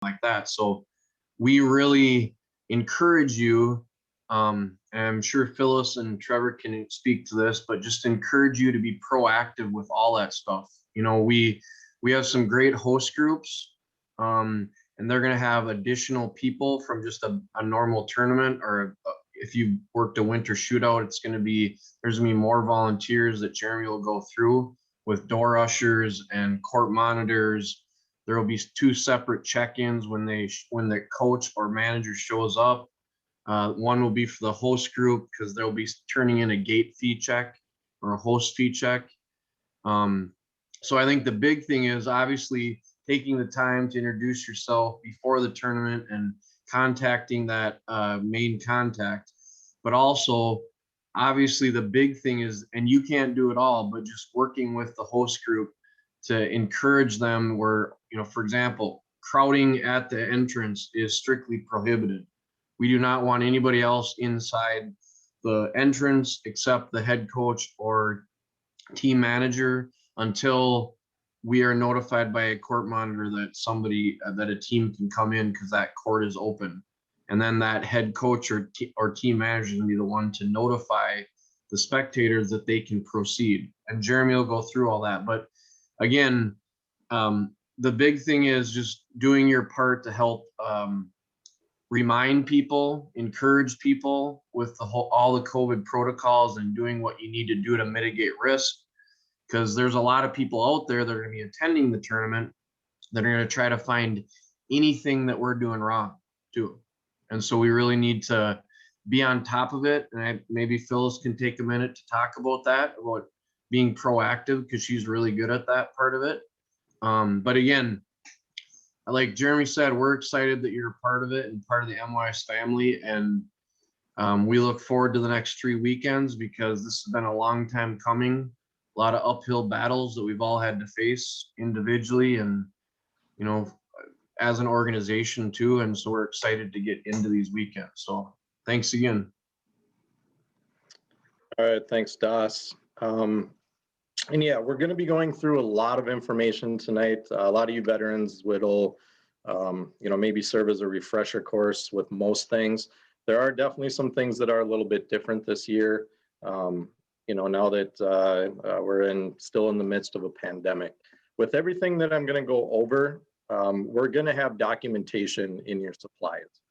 like that. So we really encourage you, and I'm sure Phyllis and Trevor can speak to this, but just encourage you to be proactive with all that stuff. You know, we have some great host groups, and they're going to have additional people from just a normal tournament, or if you worked a winter shootout, there's going to be more volunteers that Jeremy will go through with door ushers and court monitors. There will be 2 separate check-ins when the coach or manager shows up. One will be for the host group, because they'll be turning in a gate fee check or a host fee check. So I think the big thing is obviously taking the time to introduce yourself before the tournament and contacting that main contact. But also, obviously, the big thing is, and you can't do it all, but just working with the host group to encourage them where, you know, for example, crowding at the entrance is strictly prohibited. We do not want anybody else inside the entrance except the head coach or team manager until we are notified by a court monitor that a team can come in because that court is open. And then that head coach or team manager is going to be the one to notify the spectators that they can proceed. And Jeremy will go through all that. But again, the big thing is just doing your part to help remind people, encourage people with all the COVID protocols and doing what you need to do to mitigate risk. Because there's a lot of people out there that are going to be attending the tournament that are going to try to find anything that we're doing wrong too. And so we really need to be on top of it. And maybe Phyllis can take a minute to talk about that, about being proactive, because she's really good at that part of it. But again, like Jeremy said, we're excited that you're a part of it and part of the MYAS family. And we look forward to the next 3 weekends, because this has been a long time coming. A lot of uphill battles that we've all had to face individually and, you know, as an organization too. And so we're excited to get into these weekends. So thanks again. All right, thanks, Das. And yeah, we're going to be going through a lot of information tonight. A lot of you veterans will, you know, maybe serve as a refresher course with most things. There are definitely some things that are a little bit different this year. You know, now that we're still in the midst of a pandemic. With everything that I'm going to go over, we're going to have documentation in your supplies.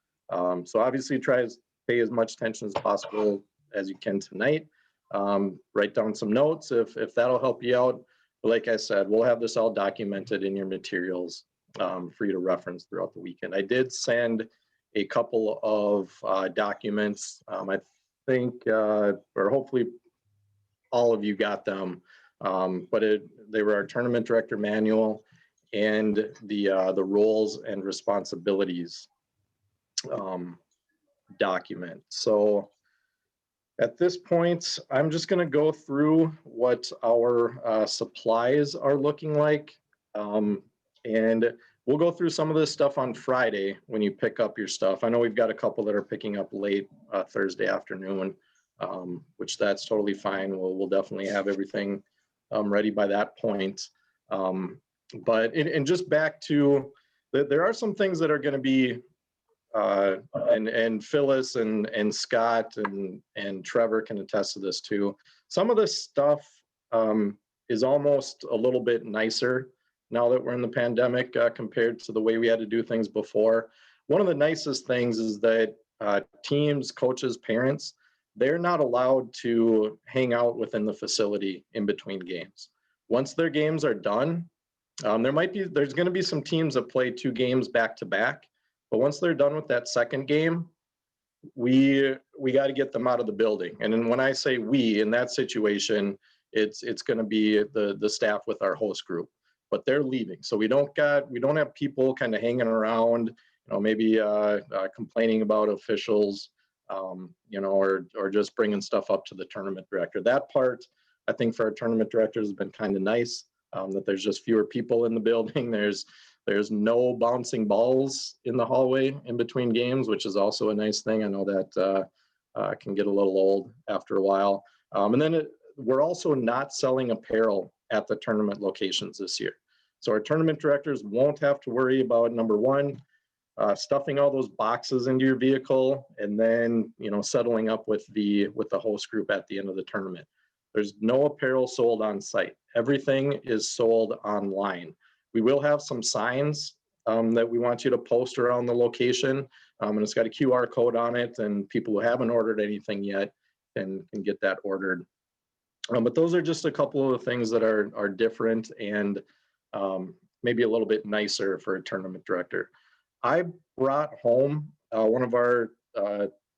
So obviously try to pay as much attention as possible as you can tonight. Write down some notes if that'll help you out. But like I said, we'll have this all documented in your materials for you to reference throughout the weekend. I did send a couple of documents. I think, or hopefully all of you got them, but they were our tournament director manual and the roles and responsibilities document. So at this point, I'm just going to go through what our supplies are looking like, and we'll go through some of this stuff on Friday when you pick up your stuff. I know we've got a couple that are picking up late Thursday afternoon, which that's totally fine. We'll definitely have everything ready by that point. But just back to, there are some things that are going to be, and Phyllis and Scott and Trevor can attest to this too. Some of this stuff is almost a little bit nicer now that we're in the pandemic compared to the way we had to do things before. One of the nicest things is that teams, coaches, parents, they're not allowed to hang out within the facility in between games. Once their games are done, there's going to be some teams that play 2 games back to back, but once they're done with that second game, we got to get them out of the building. And then when I say we, in that situation, it's going to be the staff with our host group, but they're leaving. So we don't have people kind of hanging around, you know, maybe complaining about officials, you know, or just bringing stuff up to the tournament director. That part, I think, for our tournament directors has been kind of nice, that there's just fewer people in the building. There's no bouncing balls in the hallway in between games, which is also a nice thing. I know that can get a little old after a while. And then we're also not selling apparel at the tournament locations this year. So our tournament directors won't have to worry about, number one, stuffing all those boxes into your vehicle, and then, you know, settling up with the host group at the end of the tournament. There's no apparel sold on site. Everything is sold online. We will have some signs that we want you to post around the location, and it's got a QR code on it, and people who haven't ordered anything yet can get that ordered. But those are just a couple of the things that are different and maybe a little bit nicer for a tournament director. I brought home one of our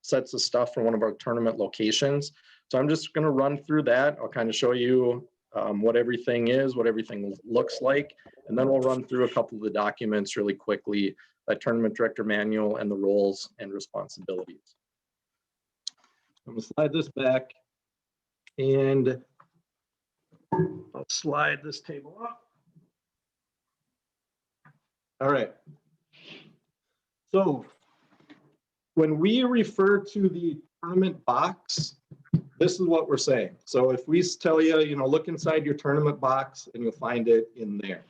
sets of stuff from one of our tournament locations. So I'm just going to run through that. I'll kind of show you what everything is, what everything looks like, and then we'll run through a couple of the documents really quickly, the tournament director manual and the roles and responsibilities. I'm going to slide this back, and I'll slide this table up. All right. So when we refer to the tournament box, this is what we're saying. So if we tell you, you know, look inside your tournament box and you'll find it in there.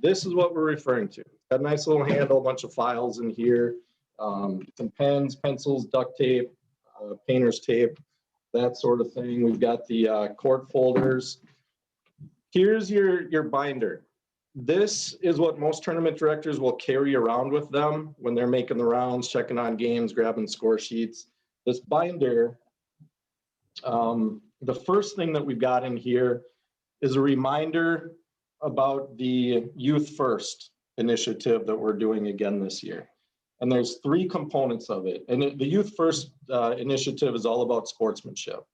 This is what we're referring to. Got a nice little handle, a bunch of files in here, some pens, pencils, duct tape, painter's tape, that sort of thing. We've got the court folders. Here's your binder. This is what most tournament directors will carry around with them when they're making the rounds, checking on games, grabbing score sheets. This binder, the first thing that we've got in here is a reminder about the Youth First initiative that we're doing again this year. And there's 3 components of it. And the Youth First initiative is all about sportsmanship.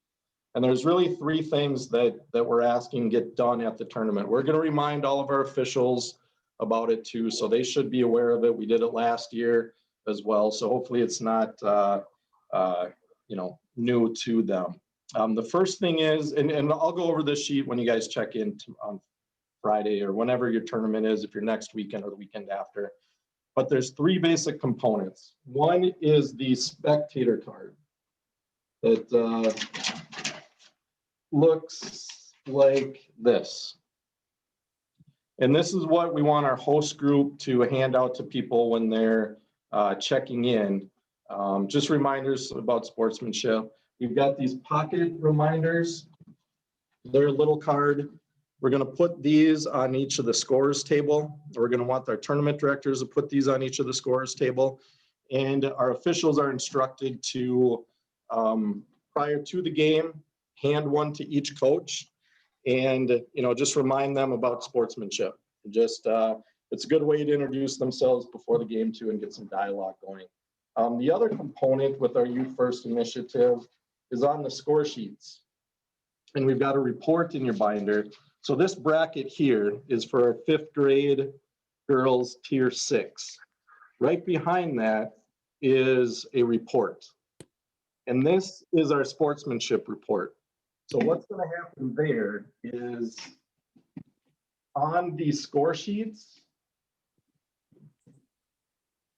And there's really 3 things that we're asking get done at the tournament. We're going to remind all of our officials about it too, so they should be aware of it. We did it last year as well, so hopefully it's not you know, new to them. The first thing is, and I'll go over this sheet when you guys check in on Friday or whenever your tournament is, if you're next weekend or the weekend after. But there's 3 basic components. One is the spectator card that looks like this. And this is what we want our host group to hand out to people when they're checking in. Just reminders about sportsmanship. We've got these pocket reminders. They're a little card. We're going to put these on each of the scorers table. We're going to want our tournament directors to put these on each of the scorers table. And our officials are instructed to, prior to the game, hand one to each coach, and, you know, just remind them about sportsmanship. Just it's a good way to introduce themselves before the game too and get some dialogue going. The other component with our Youth First initiative is on the score sheets, and we've got a report in your binder. So this bracket here is for our 5th grade girls tier 6. Right behind that is a report, and this is our sportsmanship report. So what's going to happen there is on the score sheets,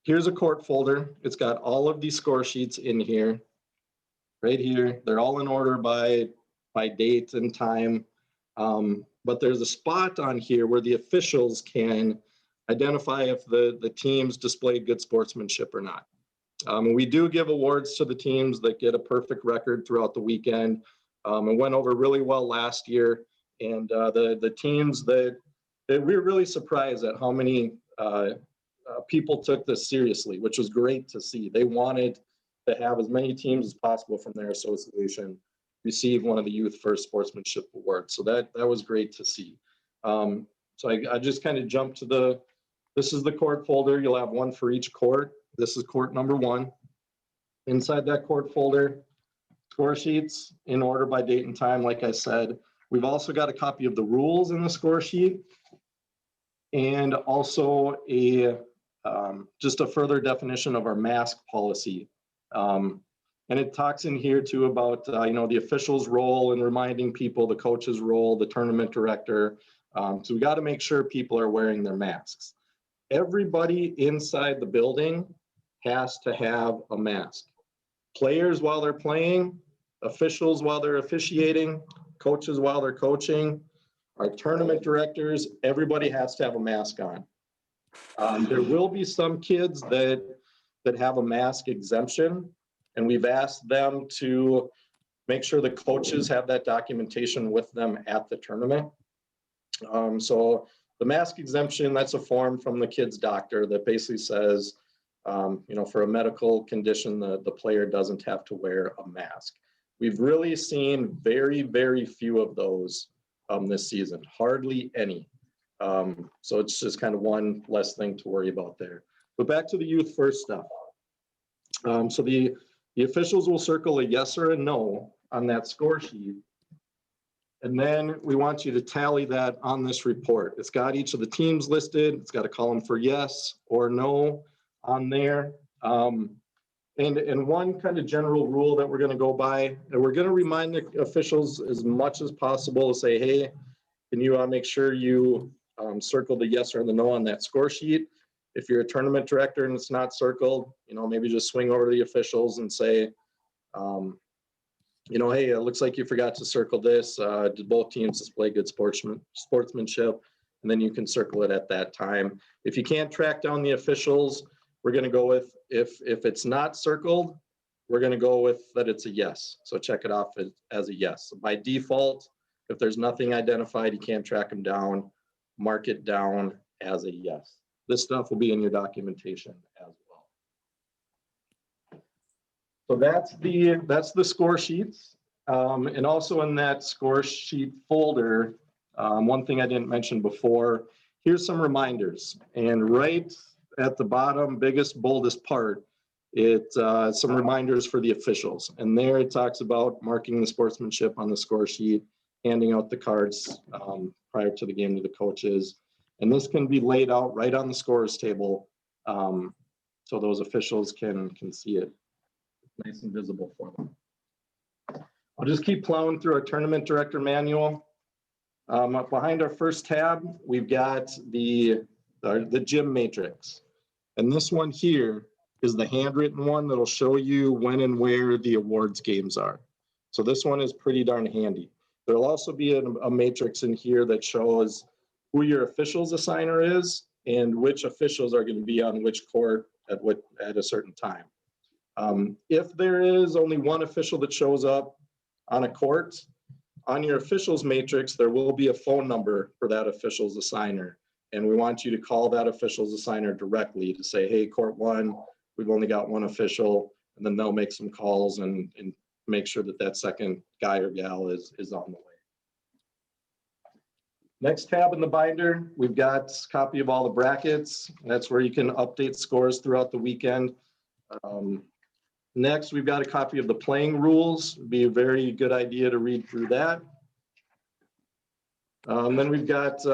here's a court folder. It's got all of these score sheets in here, right here. They're all in order by date and time. But there's a spot on here where the officials can identify if the teams displayed good sportsmanship or not. We do give awards to the teams that get a perfect record throughout the weekend. It went over really well last year, and the teams that we were really surprised at how many people took this seriously, which was great to see. They wanted to have as many teams as possible from their association receive one of the Youth First Sportsmanship Awards. So that was great to see. So I just kind of jumped to this is the court folder. You'll have one for each court. This is court number 1. Inside that court folder, score sheets in order by date and time, like I said. We've also got a copy of the rules in the score sheet, and also just a further definition of our mask policy. And it talks in here too about you know, the official's role in reminding people, the coach's role, the tournament director. So we got to make sure people are wearing their masks. Everybody inside the building has to have a mask. Players while they're playing, officials while they're officiating, coaches while they're coaching, our tournament directors, everybody has to have a mask on. There will be some kids that have a mask exemption, and we've asked them to make sure the coaches have that documentation with them at the tournament. So the mask exemption, that's a form from the kid's doctor that basically says, for a medical condition, the player doesn't have to wear a mask. We've really seen very, very few of those this season, hardly any. So it's just kind of one less thing to worry about there. But back to the youth first stuff. So the officials will circle a yes or a no on that score sheet. And then we want you to tally that on this report. It's got each of the teams listed. It's got a column for yes or no on there. And one kind of general rule that we're going to go by, and we're going to remind the officials as much as possible to say, hey, can you make sure you circle the yes or the no on that score sheet? If you're a tournament director and it's not circled, maybe just swing over to the officials and say, hey, it looks like you forgot to circle this. Did both teams display good sportsmanship? And then you can circle it at that time. If you can't track down the officials, we're going to go with, if it's not circled, we're going to go with that it's a yes. So check it off as a yes. By default, if there's nothing identified, you can't track them down, mark it down as a yes. This stuff will be in your documentation as well. So that's the score sheets. And also in that score sheet folder, one thing I didn't mention before, here's some reminders. And right at the bottom, biggest, boldest part, it's some reminders for the officials. And there it talks about marking the sportsmanship on the score sheet, handing out the cards prior to the game to the coaches. And this can be laid out right on the scores table so those officials can see it. Nice and visible for them. I'll just keep plowing through our tournament director manual. Behind our first tab, we've got the gym matrix. And this one here is the handwritten one that'll show you when and where the awards games are. So this one is pretty darn handy. There'll also be a matrix in here that shows who your officials assigner is and which officials are going to be on which court at a certain time. If there is only one official that shows up on a court, on your officials matrix, there will be a phone number for that official's assigner. And we want you to call that official's assigner directly to say, hey, court one, we've only got one official, and then they'll make some calls and make sure that second guy or gal is on the way. Next tab in the binder, we've got a copy of all the brackets. That's where you can update scores throughout the weekend. Next, we've got a copy of the playing rules. It'd be a very good idea to read through that. Then we've got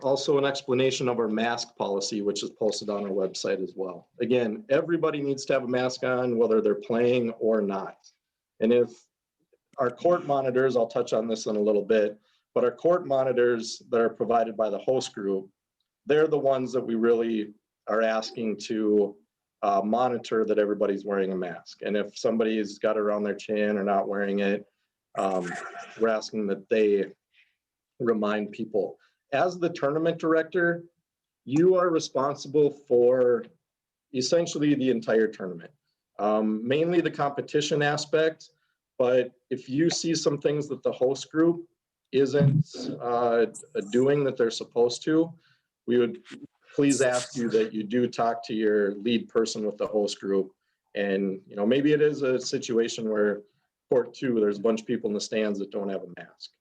also an explanation of our mask policy, which is posted on our website as well. Again, everybody needs to have a mask on, whether they're playing or not. And if our court monitors, I'll touch on this in a little bit, but our court monitors that are provided by the host group, they're the ones that we really are asking to monitor that everybody's wearing a mask. And if somebody's got it around their chin or not wearing it, we're asking that they remind people. As the tournament director, you are responsible for essentially the entire tournament, mainly the competition aspect. But if you see some things that the host group isn't doing that they're supposed to, we would please ask you that you do talk to your lead person with the host group. And maybe it is a situation where court two, there's a bunch of people in the stands that don't have a mask.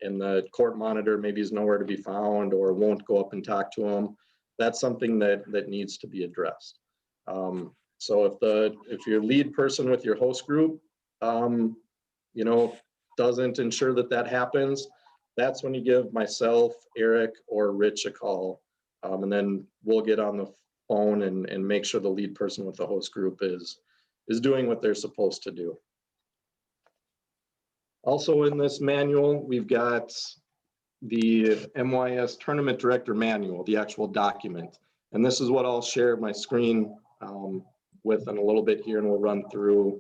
And the court monitor maybe is nowhere to be found or won't go up and talk to them. That's something that needs to be addressed. So if your lead person with your host group, doesn't ensure that happens, that's when you give myself, Eric, or Rich a call. And then we'll get on the phone and make sure the lead person with the host group is doing what they're supposed to do. Also in this manual, we've got the MYAS Tournament Director Manual, the actual document. And this is what I'll share my screen with in a little bit here, and we'll run through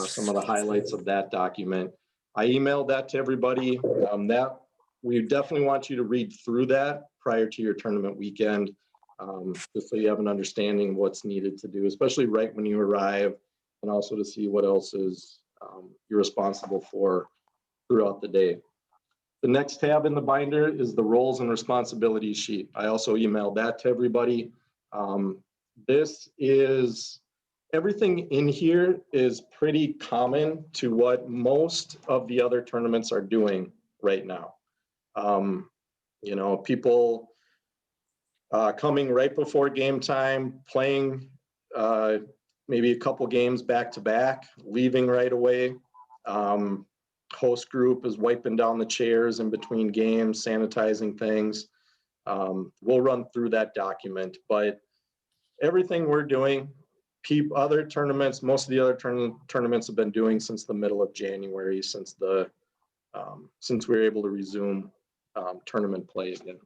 some of the highlights of that document. I emailed that to everybody. That we definitely want you to read through that prior to your tournament weekend. just so you have an understanding of what's needed to do, especially right when you arrive, and also to see what else is you're responsible for throughout the day. The next tab in the binder is the roles and responsibilities sheet. I also emailed that to everybody. This is, everything in here is pretty common to what most of the other tournaments are doing right now. You know, people coming right before game time, playing maybe a couple games back to back, leaving right away. Host group is wiping down the chairs in between games, sanitizing things. We'll run through that document, but everything we're doing, other tournaments, most of the other tournaments have been doing since the middle of January, since we were able to resume tournament play again.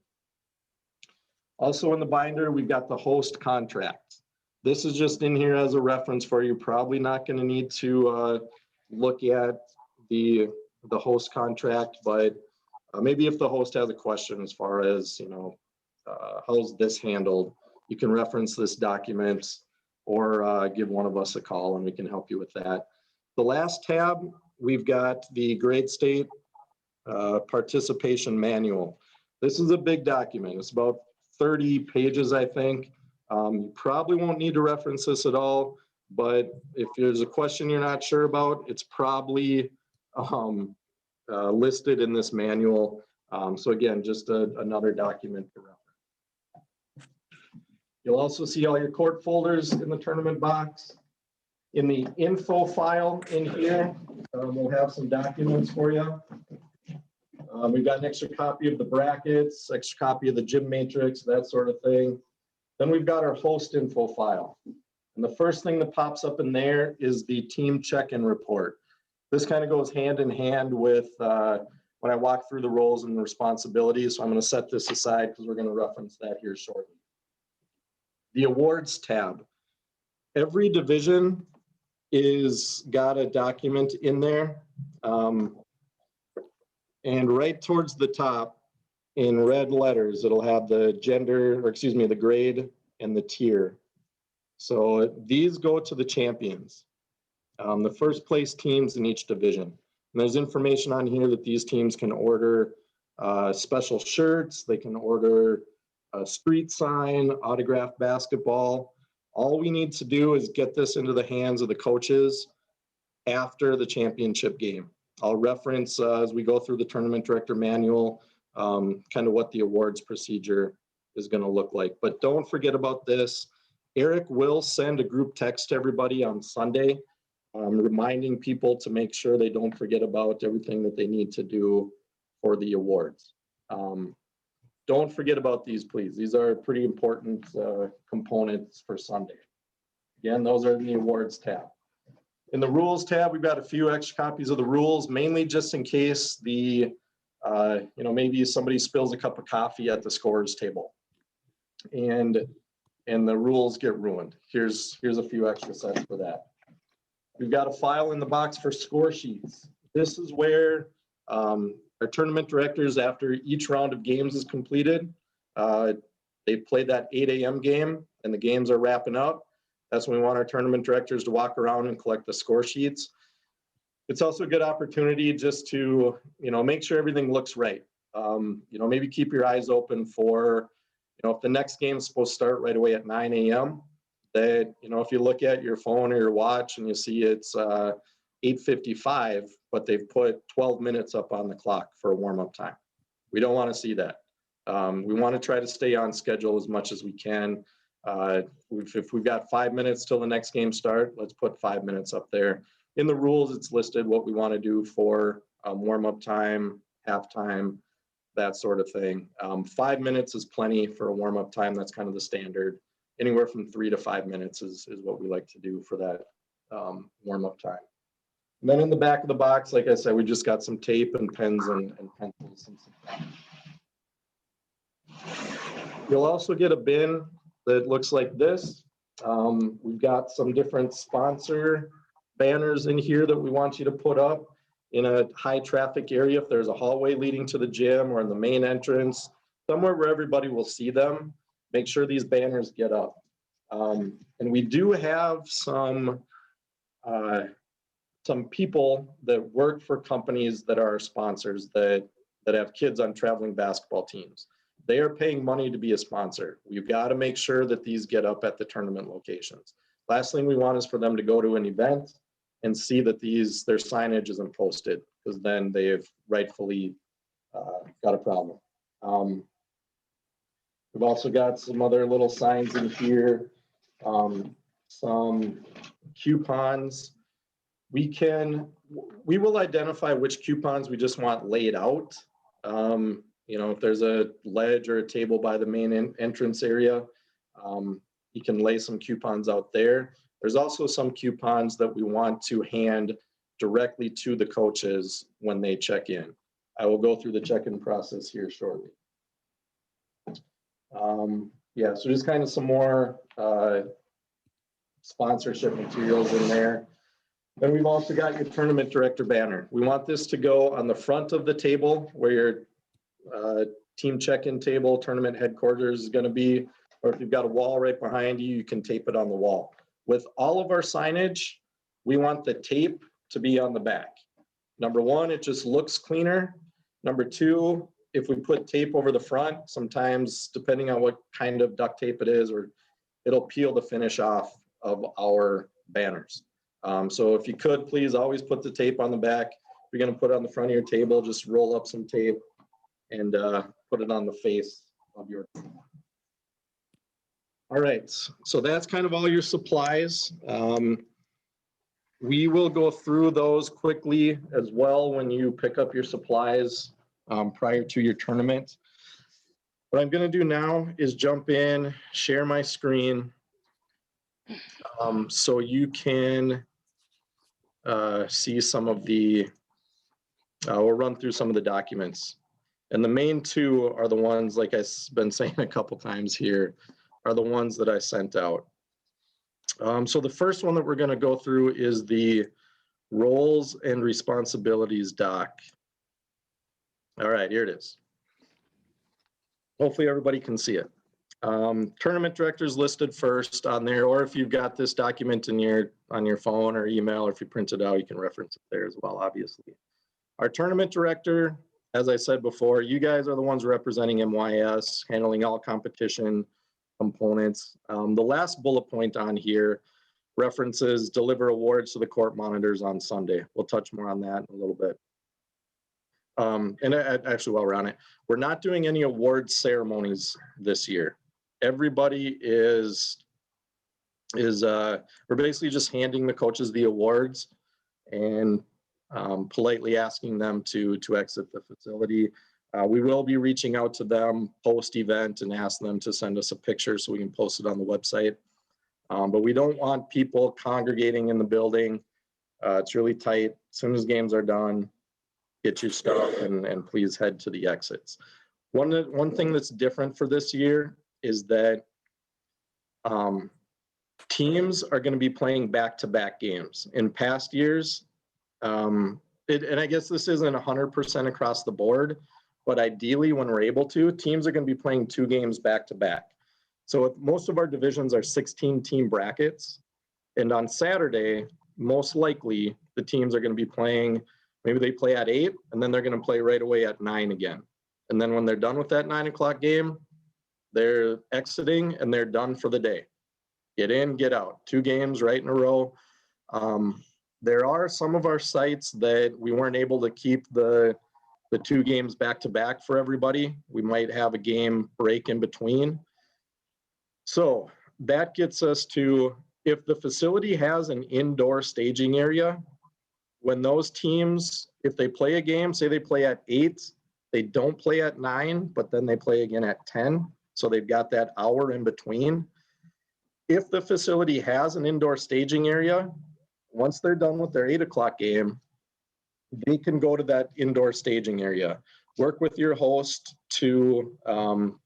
Also in the binder, we've got the host contract. This is just in here as a reference for you. Probably not going to need to look at the host contract, but maybe if the host has a question as far as, you know, how's this handled, you can reference this document or give one of us a call and we can help you with that. The last tab, we've got the grade state participation manual. This is a big document. It's about 30 pages, I think. You probably won't need to reference this at all, but if there's a question you're not sure about, it's probably listed in this manual. So again, just another document to reference. You'll also see all your court folders in the tournament box. In the info file in here, we'll have some documents for you. We've got an extra copy of the brackets, extra copy of the gym matrix, that sort of thing. Then we've got our host info file. And the first thing that pops up in there is the team check-in report. This kind of goes hand in hand with when I walk through the roles and responsibilities. So I'm going to set this aside because we're going to reference that here shortly. The awards tab. Every division is got a document in there. And right towards the top in red letters, it'll have the gender, or excuse me, the grade and the tier. So these go to the champions, the first place teams in each division. And there's information on here that these teams can order special shirts, they can order a street sign, autographed basketball. All we need to do is get this into the hands of the coaches after the championship game. I'll reference as we go through the tournament director manual, kind of what the awards procedure is going to look like. But don't forget about this. Eric will send a group text to everybody on Sunday, reminding people to make sure they don't forget about everything that they need to do for the awards. Don't forget about these, please. These are pretty important components for Sunday. Again, those are in the awards tab. In the rules tab, we've got a few extra copies of the rules, mainly just in case the, you know, maybe somebody spills a cup of coffee at the scorers table and the rules get ruined. Here's a few extra sets for that. We've got a file in the box for score sheets. This is where our tournament directors, after each round of games is completed, they've played that 8 a.m. game and the games are wrapping up. That's when we want our tournament directors to walk around and collect the score sheets. It's also a good opportunity just to, you know, make sure everything looks right. You know, maybe keep your eyes open for, you know, if the next game is supposed to start right away at 9 a.m., that, you know, if you look at your phone or your watch and you see it's 8:55, but they've put 12 minutes up on the clock for a warm-up time. We don't want to see that. We want to try to stay on schedule as much as we can. If we've got 5 minutes till the next game start, let's put 5 minutes up there. In the rules, it's listed what we want to do for warm-up time, halftime, that sort of thing. 5 minutes is plenty for a warm-up time. That's kind of the standard. Anywhere from 3 to 5 minutes is what we like to do for that warm-up time. And then in the back of the box, like I said, we just got some tape and pens and pencils and stuff. You'll also get a bin that looks like this. We've got some different sponsor banners in here that we want you to put up in a high traffic area. If there's a hallway leading to the gym or in the main entrance, somewhere where everybody will see them. make sure these banners get up. And we do have some people that work for companies that are sponsors that have kids on traveling basketball teams. They are paying money to be a sponsor. We've got to make sure that these get up at the tournament locations. Last thing we want is for them to go to an event and see that their signage isn't posted, because then they've rightfully got a problem. We've also got some other little signs in here, some coupons. We will identify which coupons we just want laid out. If there's a ledge or a table by the main entrance area, you can lay some coupons out there. There's also some coupons that we want to hand directly to the coaches when they check in. I will go through the check-in process here shortly. So just kind of some more sponsorship materials in there. Then we've also got your tournament director banner. We want this to go on the front of the table where your team check-in table, tournament headquarters is going to be, or if you've got a wall right behind you, you can tape it on the wall. With all of our signage, we want the tape to be on the back. Number one, it just looks cleaner. Number two, if we put tape over the front, sometimes depending on what kind of duct tape it is, or it'll peel the finish off of our banners. So if you could, please always put the tape on the back. If you're going to put it on the front of your table, just roll up some tape and put it on the face of your table. All right, so that's kind of all your supplies. We will go through those quickly as well when you pick up your supplies prior to your tournament. What I'm going to do now is jump in, share my screen, so you can see some of the, we'll run through some of the documents. And the main two are the ones, like I've been saying a couple times here, are the ones that I sent out. So the first one that we're going to go through is the roles and responsibilities doc. All right, here it is. Hopefully everybody can see it. Tournament directors listed first on there, or if you've got this document in on your phone or email, or if you print it out, you can reference it there as well, obviously. Our tournament director, as I said before, you guys are the ones representing MYAS, handling all competition components. The last bullet point on here references deliver awards to the court monitors on Sunday. We'll touch more on that in a little bit. And actually, while we're on it, we're not doing any award ceremonies this year. Everybody we're basically just handing the coaches the awards and politely asking them to exit the facility. We will be reaching out to them post-event and ask them to send us a picture so we can post it on the website. But we don't want people congregating in the building. It's really tight. As soon as games are done, get your stuff and please head to the exits. One thing that's different for this year is that teams are going to be playing back-to-back games. In past years, and I guess this isn't 100% across the board, but ideally when we're able to, teams are going to be playing 2 games back-to-back. So most of our divisions are 16-team brackets. And on Saturday, most likely the teams are going to be playing, maybe they play at 8, and then they're going to play right away at 9 again. And then when they're done with that 9 o'clock game, they're exiting and they're done for the day. Get in, get out. 2 games right in a row. There are some of our sites that we weren't able to keep the 2 games back to back for everybody. We might have a game break in between. So that gets us to, if the facility has an indoor staging area, when those teams, if they play a game, say they play at 8, they don't play at 9, but then they play again at 10. So they've got that hour in between. If the facility has an indoor staging area, once they're done with their 8 o'clock game, they can go to that indoor staging area. Work with your host to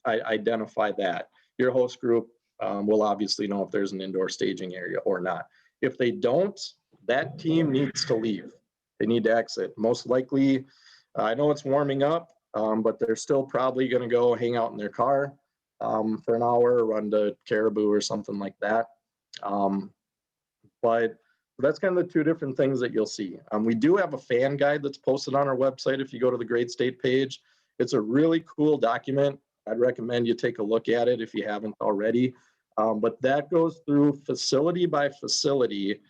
identify that. Your host group will obviously know if there's an indoor staging area or not. If they don't, that team needs to leave. They need to exit. Most likely, I know it's warming up, but they're still probably going to go hang out in their car. for an hour, run to Caribou or something like that. But that's kind of the two different things that you'll see. We do have a fan guide that's posted on our website if you go to the Great State page. It's a really cool document. I'd recommend you take a look at it if you haven't already. But that goes through facility by facility,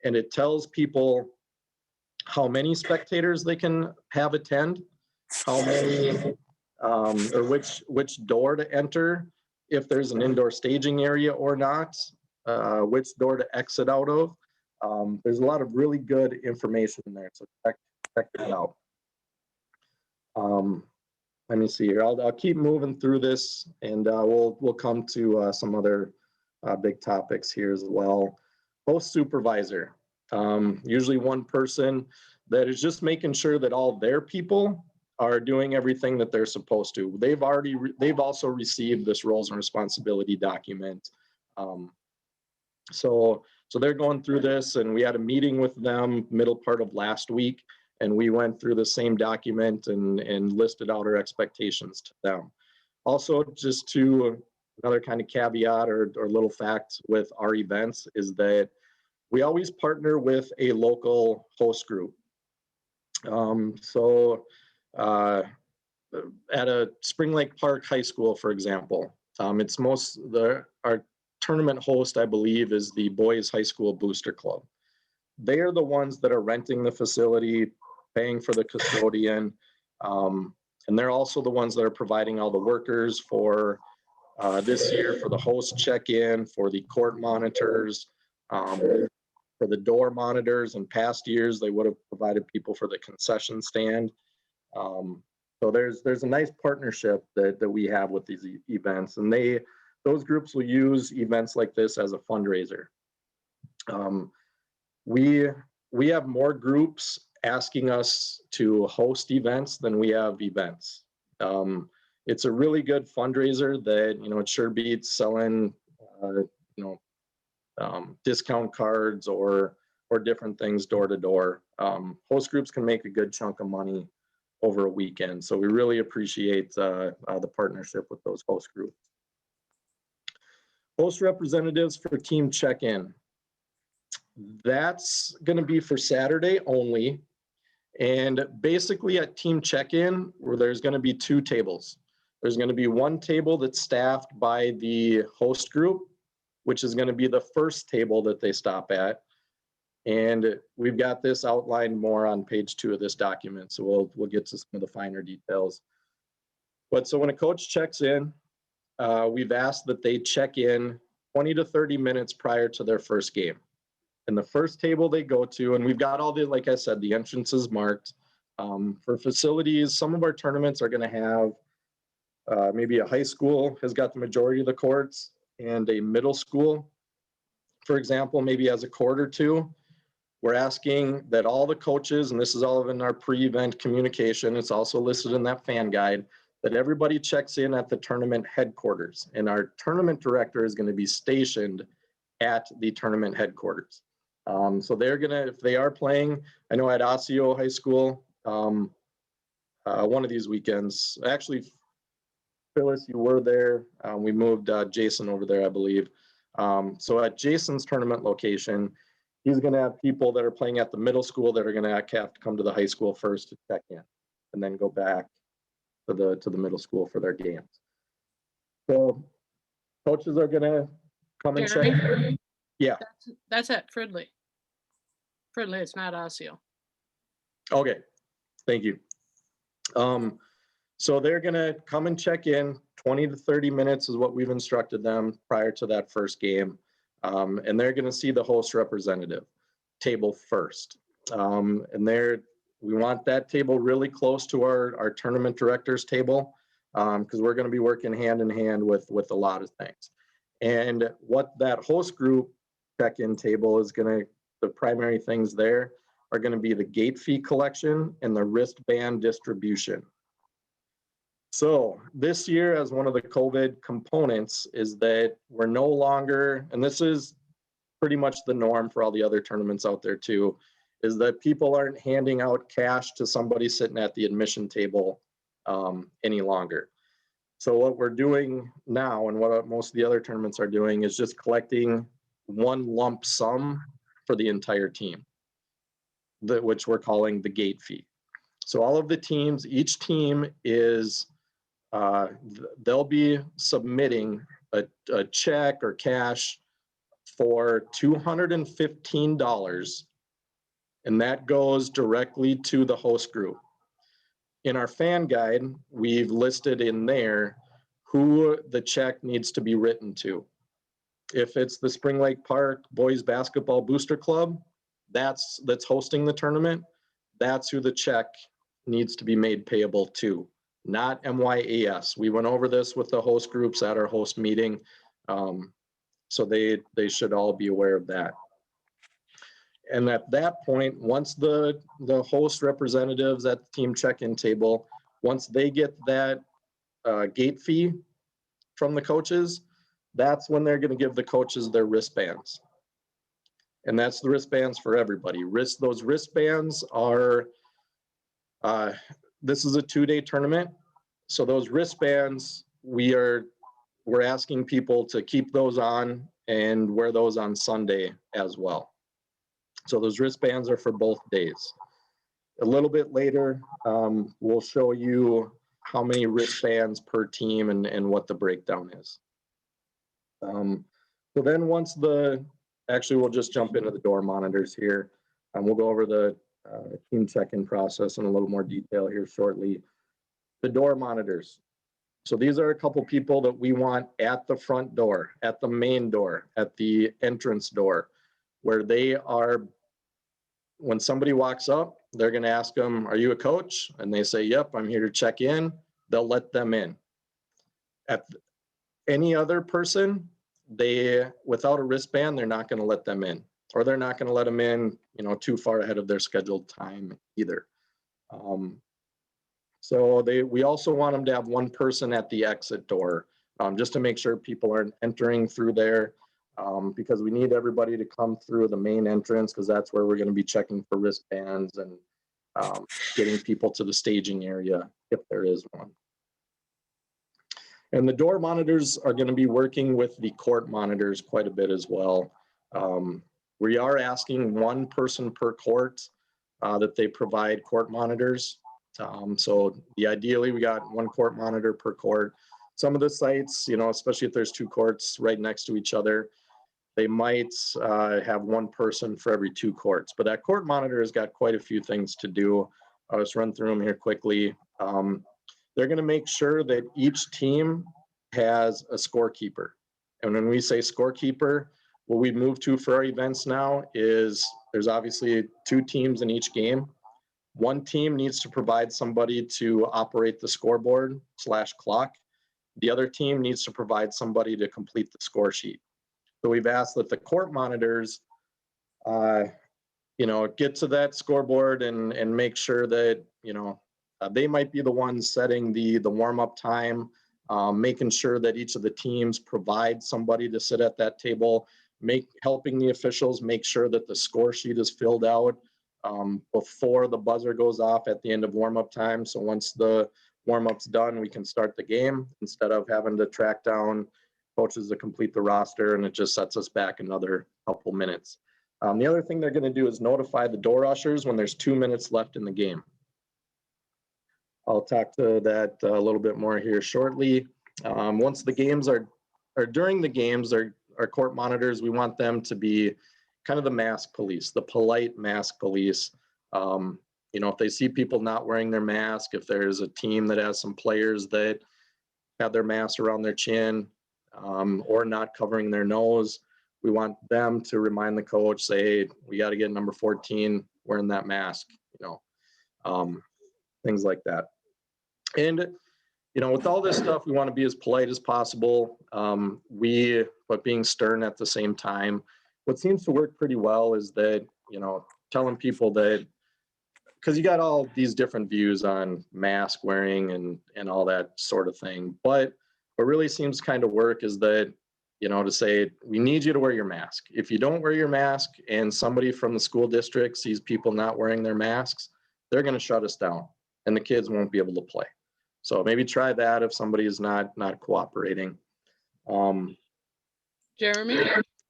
and it tells people how many spectators they can have attend, how many, or which door to enter, if there's an indoor staging area or not, which door to exit out of. There's a lot of really good information in there, so check it out. Let me see here. I'll keep moving through this, and we'll come to some other big topics here as well. Host supervisor, usually one person that is just making sure that all their people are doing everything that they're supposed to. They've also received this roles and responsibility document. So they're going through this, and we had a meeting with them middle part of last week, and we went through the same document and listed out our expectations to them. Also, just to another kind of caveat or little fact with our events is that we always partner with a local host group. At a Spring Lake Park High School, for example, our tournament host, I believe, is the Boys High School Booster Club. They are the ones that are renting the facility, paying for the custodian, and they're also the ones that are providing all the workers for this year, for the host check-in, for the court monitors, for the door monitors. In past years, they would have provided people for the concession stand. So there's a nice partnership that we have with these events, and those groups will use events like this as a fundraiser. We have more groups asking us to host events than we have events. It's a really good fundraiser that, it sure beats selling, discount cards or different things door to door. Host groups can make a good chunk of money over a weekend. So we really appreciate the partnership with those host groups. Host representatives for team check-in. That's going to be for Saturday only. And basically at team check-in, where there's going to be two tables. There's going to be one table that's staffed by the host group, which is going to be the first table that they stop at. And we've got this outlined more on page 2 of this document. So we'll get to some of the finer details. But so when a coach checks in, we've asked that they check in 20 to 30 minutes prior to their first game. And the first table they go to, and we've got all the, like I said, the entrances marked. For facilities, some of our tournaments are going to have maybe a high school has got the majority of the courts, and a middle school, for example, maybe has a court or two. We're asking that all the coaches, and this is all in our pre-event communication, it's also listed in that fan guide, that everybody checks in at the tournament headquarters. And our tournament director is going to be stationed at the tournament headquarters. So they're going to, if they are playing, I know at Osseo High School, one of these weekends, actually, Phyllis, you were there. We moved Jason over there, I believe. So at Jason's tournament location, he's going to have people that are playing at the middle school that are going to have to come to the high school first to check in, and then go back to the middle school for their games. So coaches are going to come and check. Yeah. That's at Fridley. Fridley, it's not Osseo. Okay, thank you. So they're going to come and check in. 20 to 30 minutes is what we've instructed them prior to that first game. And they're going to see the host representative table first. And we want that table really close to our tournament director's table, because we're going to be working hand in hand with a lot of things. And what that host group check-in table is going to, the primary things there are going to be the gate fee collection and the wristband distribution. So this year, as one of the COVID components, is that we're no longer, and this is pretty much the norm for all the other tournaments out there too, is that people aren't handing out cash to somebody sitting at the admission table any longer. So what we're doing now and what most of the other tournaments are doing is just collecting one lump sum for the entire team, which we're calling the gate fee. So all of the teams, each team is, they'll be submitting a check or cash for $215, and that goes directly to the host group. In our fan guide, we've listed in there who the check needs to be written to. If it's the Spring Lake Park Boys Basketball Booster Club, that's hosting the tournament, that's who the check needs to be made payable to, not MYAS. We went over this with the host groups at our host meeting, so they should all be aware of that. And at that point, once the host representatives at the team check-in table, once they get that gate fee from the coaches, that's when they're going to give the coaches their wristbands. And that's the wristbands for everybody. Those wristbands are, this is a 2-day tournament. So those wristbands, we're asking people to keep those on and wear those on Sunday as well. So those wristbands are for both days. A little bit later, we'll show you how many wristbands per team and what the breakdown is. So then actually we'll just jump into the door monitors here. We'll go over the team check-in process in a little more detail here shortly. The door monitors. So these are a couple people that we want at the front door, at the main door, at the entrance door, where they are, when somebody walks up, they're going to ask them, are you a coach? And they say, yep, I'm here to check in. They'll let them in. At any other person, without a wristband, they're not going to let them in, or they're not going to let them in, too far ahead of their scheduled time either. So we also want them to have one person at the exit door, just to make sure people aren't entering through there, because we need everybody to come through the main entrance, because that's where we're going to be checking for wristbands and getting people to the staging area if there is one. And the door monitors are going to be working with the court monitors quite a bit as well. We are asking one person per court that they provide court monitors. So ideally we got one court monitor per court. Some of the sites, especially if there's 2 courts right next to each other, they might have one person for every 2 courts. But that court monitor has got quite a few things to do. I'll just run through them here quickly. They're going to make sure that each team has a scorekeeper. And when we say scorekeeper, what we move to for our events now is there's obviously 2 teams in each game. One team needs to provide somebody to operate the scoreboard / clock. The other team needs to provide somebody to complete the score sheet. So we've asked that the court monitors, get to that scoreboard and make sure that, they might be the ones setting the warm-up time, making sure that each of the teams provide somebody to sit at that table, helping the officials make sure that the score sheet is filled out before the buzzer goes off at the end of warm-up time. So once the warm-up's done, we can start the game instead of having to track down coaches to complete the roster, and it just sets us back another couple minutes. The other thing they're going to do is notify the door ushers when there's 2 minutes left in the game. I'll talk to that a little bit more here shortly. Once the games or during the games, our court monitors, we want them to be kind of the mask police, the polite mask police. If they see people not wearing their mask, if there's a team that has some players that have their mask around their chin or not covering their nose, we want them to remind the coach, say, hey, we got to get number 14 wearing that mask, things like that. And, with all this stuff, we want to be as polite as possible, but being stern at the same time. What seems to work pretty well is that, telling people that, because you got all these different views on mask wearing and all that sort of thing. But what really seems to kind of work is that, to say, we need you to wear your mask. If you don't wear your mask and somebody from the school district sees people not wearing their masks, they're going to shut us down and the kids won't be able to play. So maybe try that if somebody is not cooperating. Jeremy,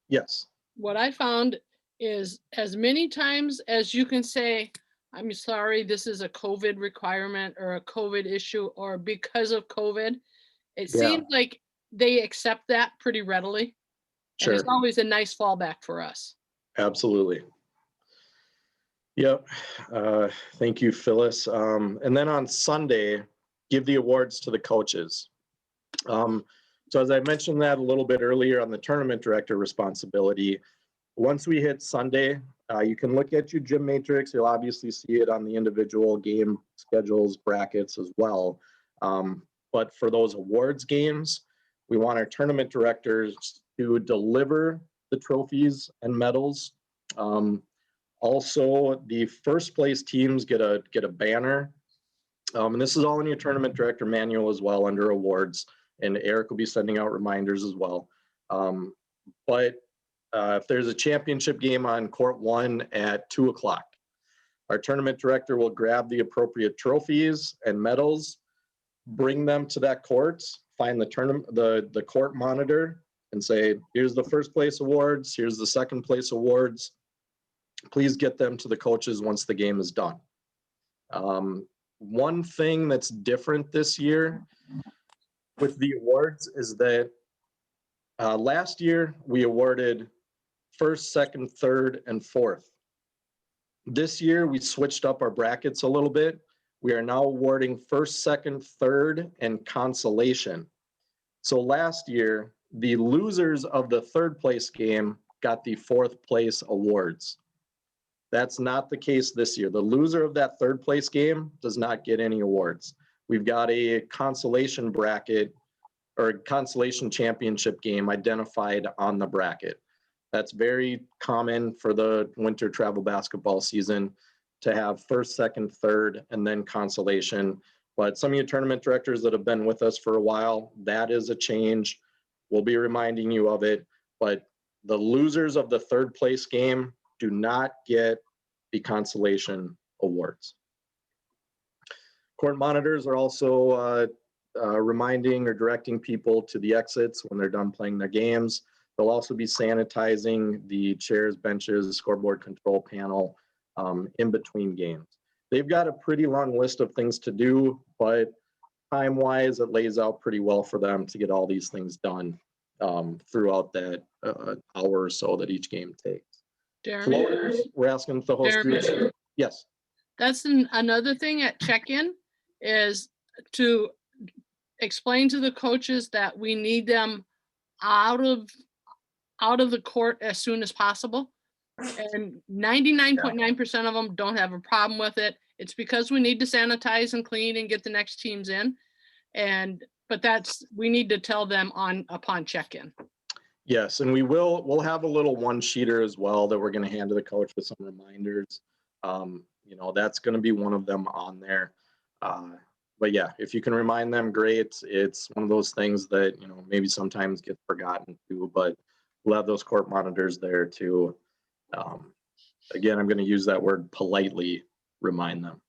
Yes. what I found is as many times as you can say, I'm sorry, this is a COVID requirement or a COVID issue or because of COVID, it Yeah. seems like they accept that pretty readily. And it's Sure. always a nice fallback for us. Absolutely. Yep. Thank you, Phyllis. And then on Sunday, give the awards to the coaches. So as I mentioned that a little bit earlier on the tournament director responsibility, once we hit Sunday, you can look at your gym matrix. You'll obviously see it on the individual game schedules, brackets as well. But for those awards games, we want our tournament directors to deliver the trophies and medals. Also, the first place teams get a banner. And this is all in your tournament director manual as well under awards. And Eric will be sending out reminders as well. But if there's a championship game on court 1 at 2 o'clock, our tournament director will grab the appropriate trophies and medals, bring them to that court, find the court monitor and say, here's the first place awards, here's the second place awards. Please get them to the coaches once the game is done. One thing that's different this year with the awards is that last year we awarded first, second, third, and fourth. This year we switched up our brackets a little bit. We are now awarding first, second, third, and consolation. So last year, the losers of the third place game got the fourth place awards. That's not the case this year. The loser of that third place game does not get any awards. We've got a consolation bracket or consolation championship game identified on the bracket. That's very common for the winter travel basketball season to have first, second, third, and then consolation. But some of you tournament directors that have been with us for a while, that is a change. We'll be reminding you of it. But the losers of the third place game do not get the consolation awards. Court monitors are also reminding or directing people to the exits when they're done playing their games. They'll also be sanitizing the chairs, benches, scoreboard control panel in between games. They've got a pretty long list of things to do, but time-wise, it lays out pretty well for them to get all these things done throughout that hour or so that each game takes. Jeremy, Floaters, we're asking the host Jeremy. groups. Yes. That's another thing at check-in is to explain to the coaches that we need them out of the court as soon as possible. And 99.9% of them don't have a problem with it. It's because we need to sanitize and clean and get the next teams in. But we need to tell them upon check-in. Yes, and we'll have a little one-sheeter as well that we're going to hand to the coach with some reminders. That's going to be one of them on there. But yeah, if you can remind them, great. It's one of those things that, maybe sometimes gets forgotten too, but we'll have those court monitors there to, again, I'm going to use that word politely, remind them.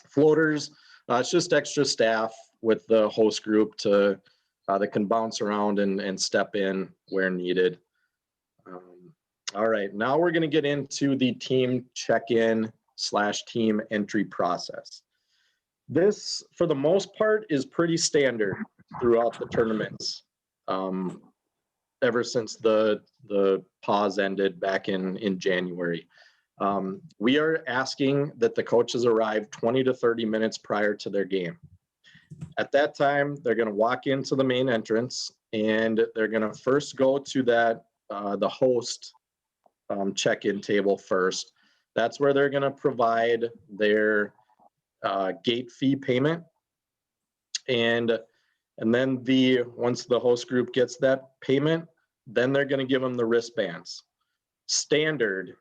Floaters, it's just extra staff with the host group that can bounce around and step in where needed. All right, now we're going to get into the team check-in / team entry process. This, for the most part, is pretty standard throughout the tournaments. Ever since the pause ended back in January. We are asking that the coaches arrive 20 to 30 minutes prior to their game. At that time, they're going to walk into the main entrance and they're going to first go to the host check-in table first. That's where they're going to provide their gate fee payment. And then once the host group gets that payment, then they're going to give them the wristbands. Standard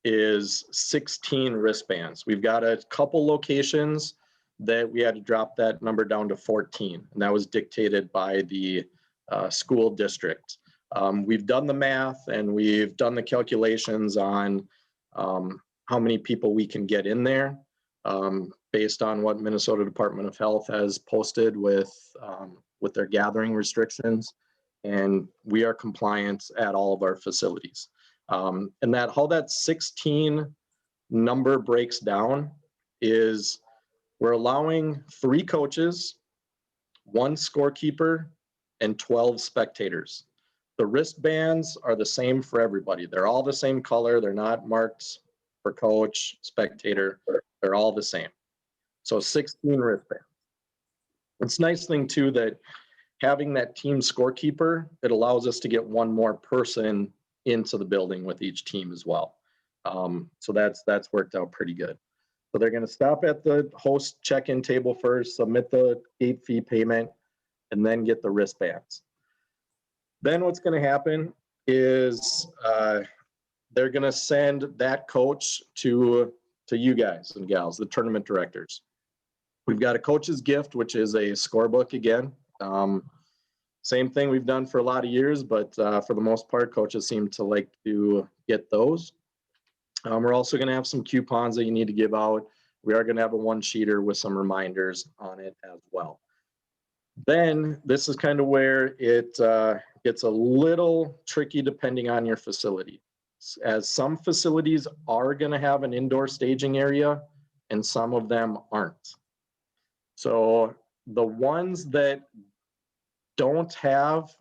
is 16 wristbands. We've got a couple locations that we had to drop that number down to 14, and that was dictated by the school district. We've done the math and we've done the calculations on how many people we can get in there. based on what Minnesota Department of Health has posted with their gathering restrictions. And we are compliant at all of our facilities. And how that 16 number breaks down is we're allowing 3 coaches, 1 scorekeeper, and 12 spectators. The wristbands are the same for everybody. They're all the same color. They're not marked for coach, spectator. They're all the same. So 16 wristbands. It's a nice thing too that having that team scorekeeper, it allows us to get 1 more person into the building with each team as well. So that's worked out pretty good. So they're going to stop at the host check-in table first, submit the gate fee payment, and then get the wristbands. Then what's going to happen is they're going to send that coach to you guys and gals, the tournament directors. We've got a coach's gift, which is a scorebook again. Same thing we've done for a lot of years, but for the most part, coaches seem to like to get those. We're also going to have some coupons that you need to give out. We are going to have a 1-sheeter with some reminders on it as well. Then this is kind of where it gets a little tricky depending on your facility, as some facilities are going to have an indoor staging area and some of them aren't. So the ones that don't have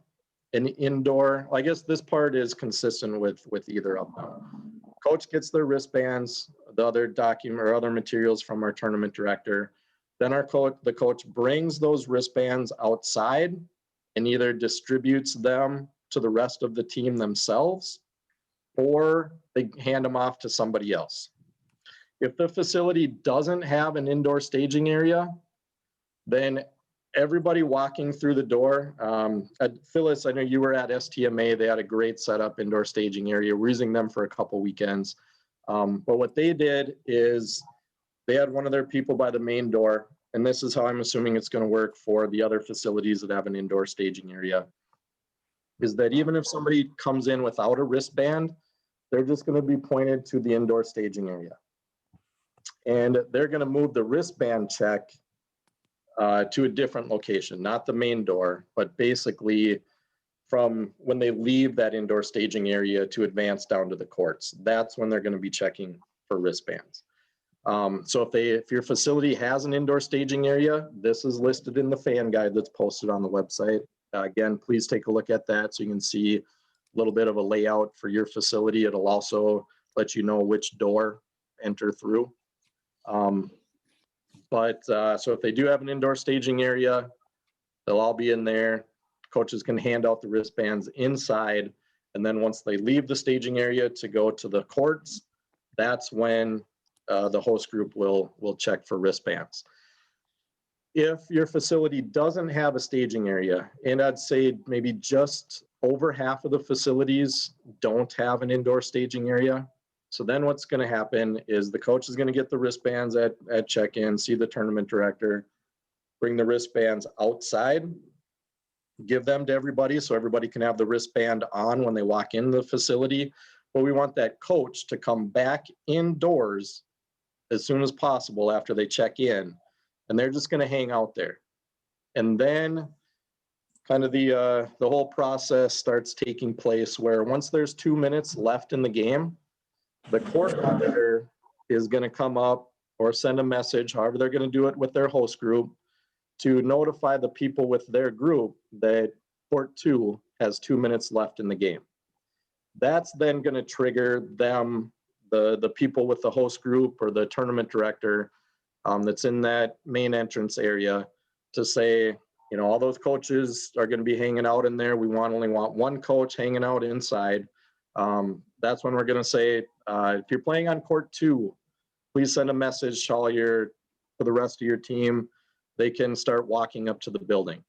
an indoor, I guess this part is consistent with either of them. Coach gets their wristbands, the other document or other materials from our tournament director. Then the coach brings those wristbands outside and either distributes them to the rest of the team themselves, or they hand them off to somebody else. If the facility doesn't have an indoor staging area, then everybody walking through the door, Phyllis, I know you were at STMA. They had a great setup indoor staging area. We're using them for a couple weekends. But what they did is they had one of their people by the main door, and this is how I'm assuming it's going to work for the other facilities that have an indoor staging area, is that even if somebody comes in without a wristband, they're just going to be pointed to the indoor staging area. And they're going to move the wristband check to a different location, not the main door, but basically from when they leave that indoor staging area to advance down to the courts. That's when they're going to be checking for wristbands. So if your facility has an indoor staging area, this is listed in the fan guide that's posted on the website. Again, please take a look at that so you can see a little bit of a layout for your facility. It'll also let you know which door to enter through. So if they do have an indoor staging area, they'll all be in there. Coaches can hand out the wristbands inside. And then once they leave the staging area to go to the courts, that's when the host group will check for wristbands. If your facility doesn't have a staging area, and I'd say maybe just over half of the facilities don't have an indoor staging area. So then what's going to happen is the coach is going to get the wristbands at check-in, see the tournament director, bring the wristbands outside, give them to everybody so everybody can have the wristband on when they walk into the facility. But we want that coach to come back indoors as soon as possible after they check in, and they're just going to hang out there. And then kind of the whole process starts taking place where once there's 2 minutes left in the game, the court monitor is going to come up or send a message, however they're going to do it with their host group, to notify the people with their group that court 2 has 2 minutes left in the game. That's then going to trigger them, the people with the host group or the tournament director that's in that main entrance area, to say, you know, all those coaches are going to be hanging out in there. We only want one coach hanging out inside. That's when we're going to say, if you're playing on court 2, please send a message to the rest of your team. They can start walking up to the building.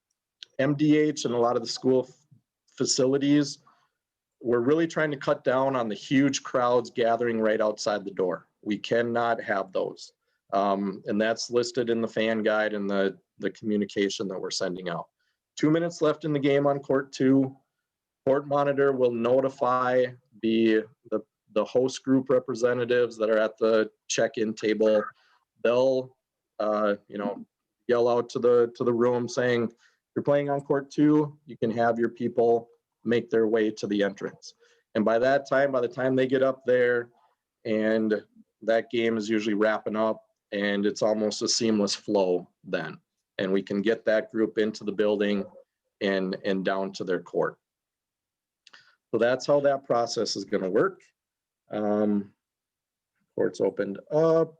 MDH and a lot of the school facilities, we're really trying to cut down on the huge crowds gathering right outside the door. We cannot have those. And that's listed in the fan guide and the communication that we're sending out. 2 minutes left in the game on court 2. Court monitor will notify the host group representatives that are at the check-in table they'll, yell out to the room saying, you're playing on court 2, you can have your people make their way to the entrance. And by the time they get up there, and that game is usually wrapping up, and it's almost a seamless flow then. And we can get that group into the building and down to their court. So that's how that process is going to work. Court's opened up.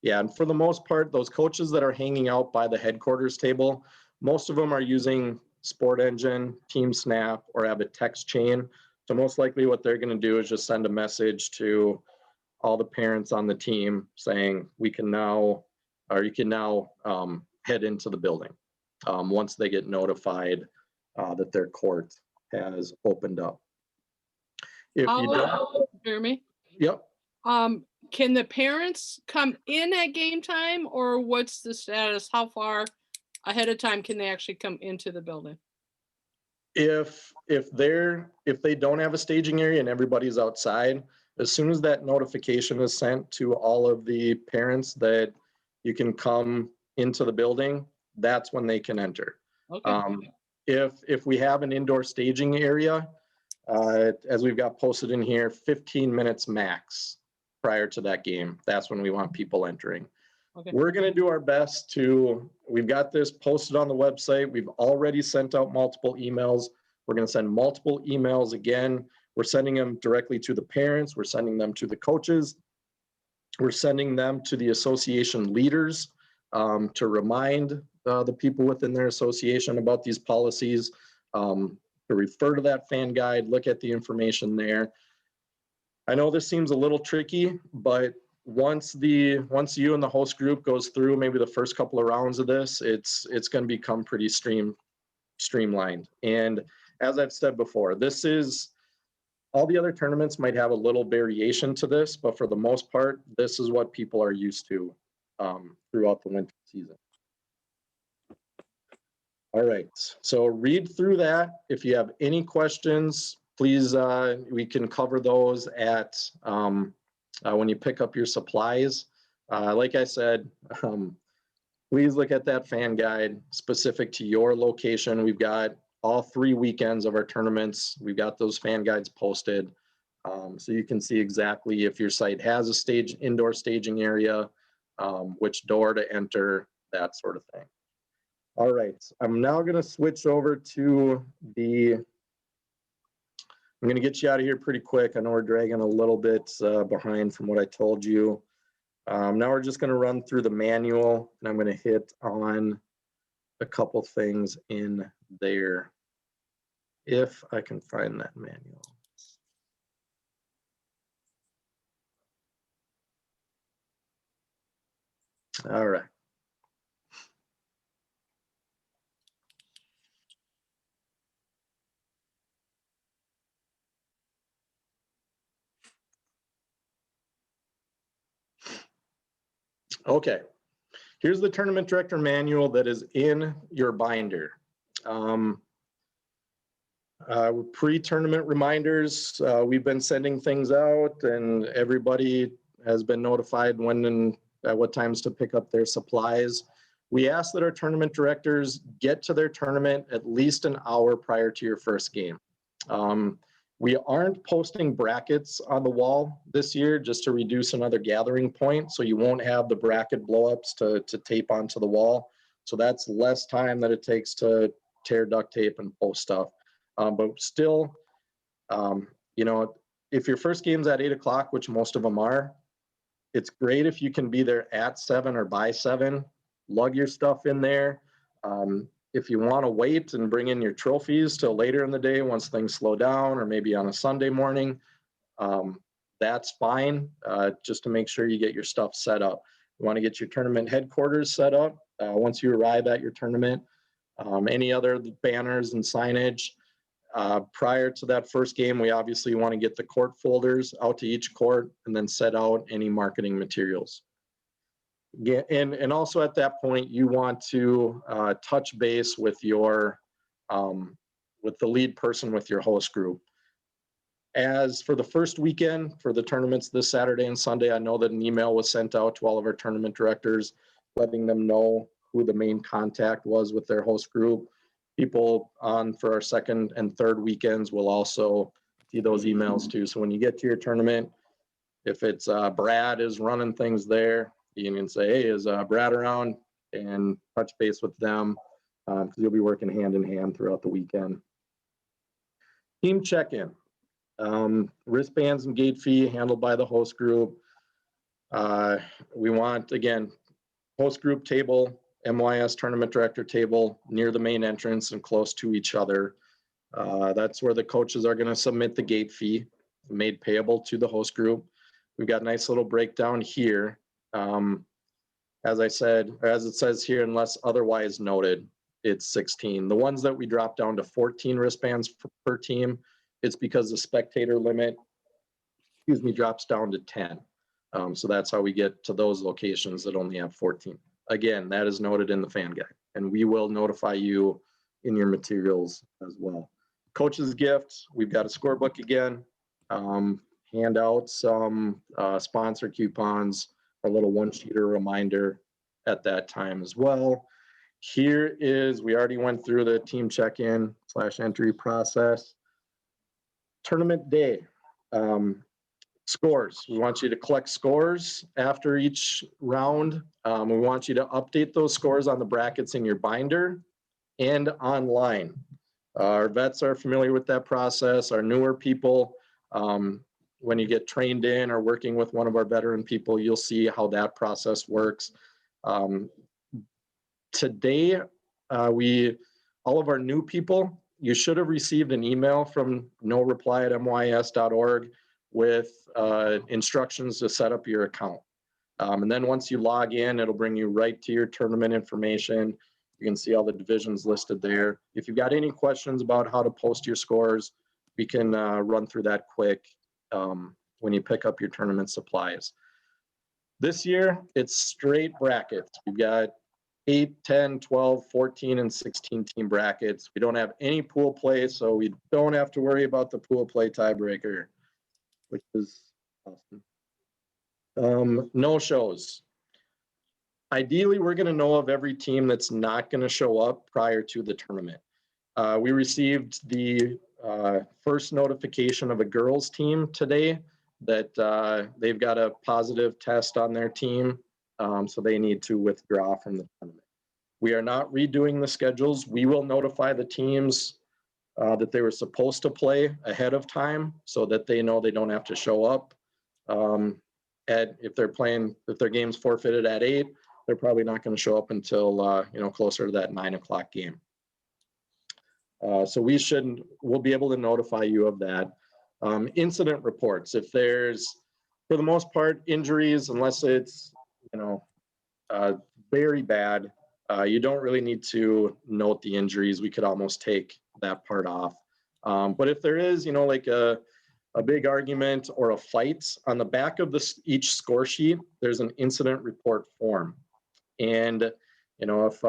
Yeah, and for the most part, those coaches that are hanging out by the headquarters table, most of them are using Sport Engine, Team Snap, or have a text chain. So most likely what they're going to do is just send a message to all the parents on the team saying you can now head into the building once they get notified that their court has opened up. If you don't, Jeremy? Yep. Can the parents come in at game time, or what's the status? How far ahead of time can they actually come into the building? If they don't have a staging area and everybody's outside, as soon as that notification is sent to all of the parents that you can come into the building, that's when they can enter. Okay. If we have an indoor staging area, as we've got posted in here, 15 minutes max prior to that game, that's when we want people entering. Okay. We're going to do our best we've got this posted on the website. We've already sent out multiple emails. We're going to send multiple emails again. We're sending them directly to the parents. We're sending them to the coaches. We're sending them to the association leaders to remind the people within their association about these policies, to refer to that fan guide, look at the information there. I know this seems a little tricky, but once you and the host group goes through maybe the first couple of rounds of this, it's going to become pretty streamlined. And as I've said before, all the other tournaments might have a little variation to this, but for the most part, this is what people are used to throughout the winter season. All right, so read through that. If you have any questions, please, we can cover those at when you pick up your supplies. Like I said, please look at that fan guide specific to your location. We've got all 3 weekends of our tournaments. We've got those fan guides posted. So you can see exactly if your site has a indoor staging area, which door to enter, that sort of thing. All right, I'm now going to switch over to I'm going to get you out of here pretty quick. I know we're dragging a little bit behind from what I told you. Now we're just going to run through the manual, and I'm going to hit on a couple things in there, if I can find that manual. All right. Okay, here's the tournament director manual that is in your binder. Pre-tournament reminders, we've been sending things out, and everybody has been notified when and at what times to pick up their supplies. We ask that our tournament directors get to their tournament at least an hour prior to your first game. We aren't posting brackets on the wall this year just to reduce another gathering point, so you won't have the bracket blowups to tape onto the wall. So that's less time that it takes to tear duct tape and post stuff. But still, if your first game's at 8 o'clock, which most of them are, it's great if you can be there at 7 or by 7, lug your stuff in there. If you want to wait and bring in your trophies till later in the day once things slow down, or maybe on a Sunday morning, that's fine, just to make sure you get your stuff set up. You want to get your tournament headquarters set up once you arrive at your tournament. Any other banners and signage. Prior to that first game, we obviously want to get the court folders out to each court and then set out any marketing materials. Yeah, and also at that point, you want to touch base with with the lead person with your host group. As for the first weekend for the tournaments this Saturday and Sunday, I know that an email was sent out to all of our tournament directors, letting them know who the main contact was with their host group. People on for our second and third weekends will also see those emails too. So when you get to your tournament, if it's Brad is running things there, you can say, hey, is Brad around? And touch base with them because you'll be working hand in hand throughout the weekend. Team check-in. Wristbands and gate fee handled by the host group. We want, again, host group table, MYS tournament director table near the main entrance and close to each other. That's where the coaches are going to submit the gate fee made payable to the host group. We've got a nice little breakdown here. As I said, or as it says here, unless otherwise noted, it's 16. The ones that we drop down to 14 wristbands per team, it's because the spectator limit, drops down to 10. So that's how we get to those locations that only have 14. Again, that is noted in the fan guide, and we will notify you in your materials as well. Coach's gift, we've got a scorebook again, hand out some sponsor coupons, a little one-sheeter reminder at that time as well. Here is, we already went through the team check-in / entry process. Tournament day. Scores. We want you to collect scores after each round. We want you to update those scores on the brackets in your binder and online. Our vets are familiar with that process. Our newer people, when you get trained in or working with one of our veteran people, you'll see how that process works. Today, all of our new people, you should have received an email from noreply@mys.org with instructions to set up your account. And then once you log in, it'll bring you right to your tournament information. You can see all the divisions listed there. If you've got any questions about how to post your scores, we can run through that quick when you pick up your tournament supplies. This year, it's straight brackets. We've got 8, 10, 12, 14, and 16 team brackets. We don't have any pool play, so we don't have to worry about the pool play tiebreaker, which is awesome. No shows. Ideally, we're going to know of every team that's not going to show up prior to the tournament. We received the first notification of a girls team today that they've got a positive test on their team, so they need to withdraw from the tournament. We are not redoing the schedules. We will notify the teams that they were supposed to play ahead of time so that they know they don't have to show up. If their game's forfeited at 8, they're probably not going to show up until closer to that 9 o'clock game. So we'll be able to notify you of that. Incident reports, if there's, for the most part, injuries, unless it's very bad, you don't really need to note the injuries. We could almost take that part off. But if there is, like a big argument or a fight, on the back of each score sheet, there's an incident report form. And, if,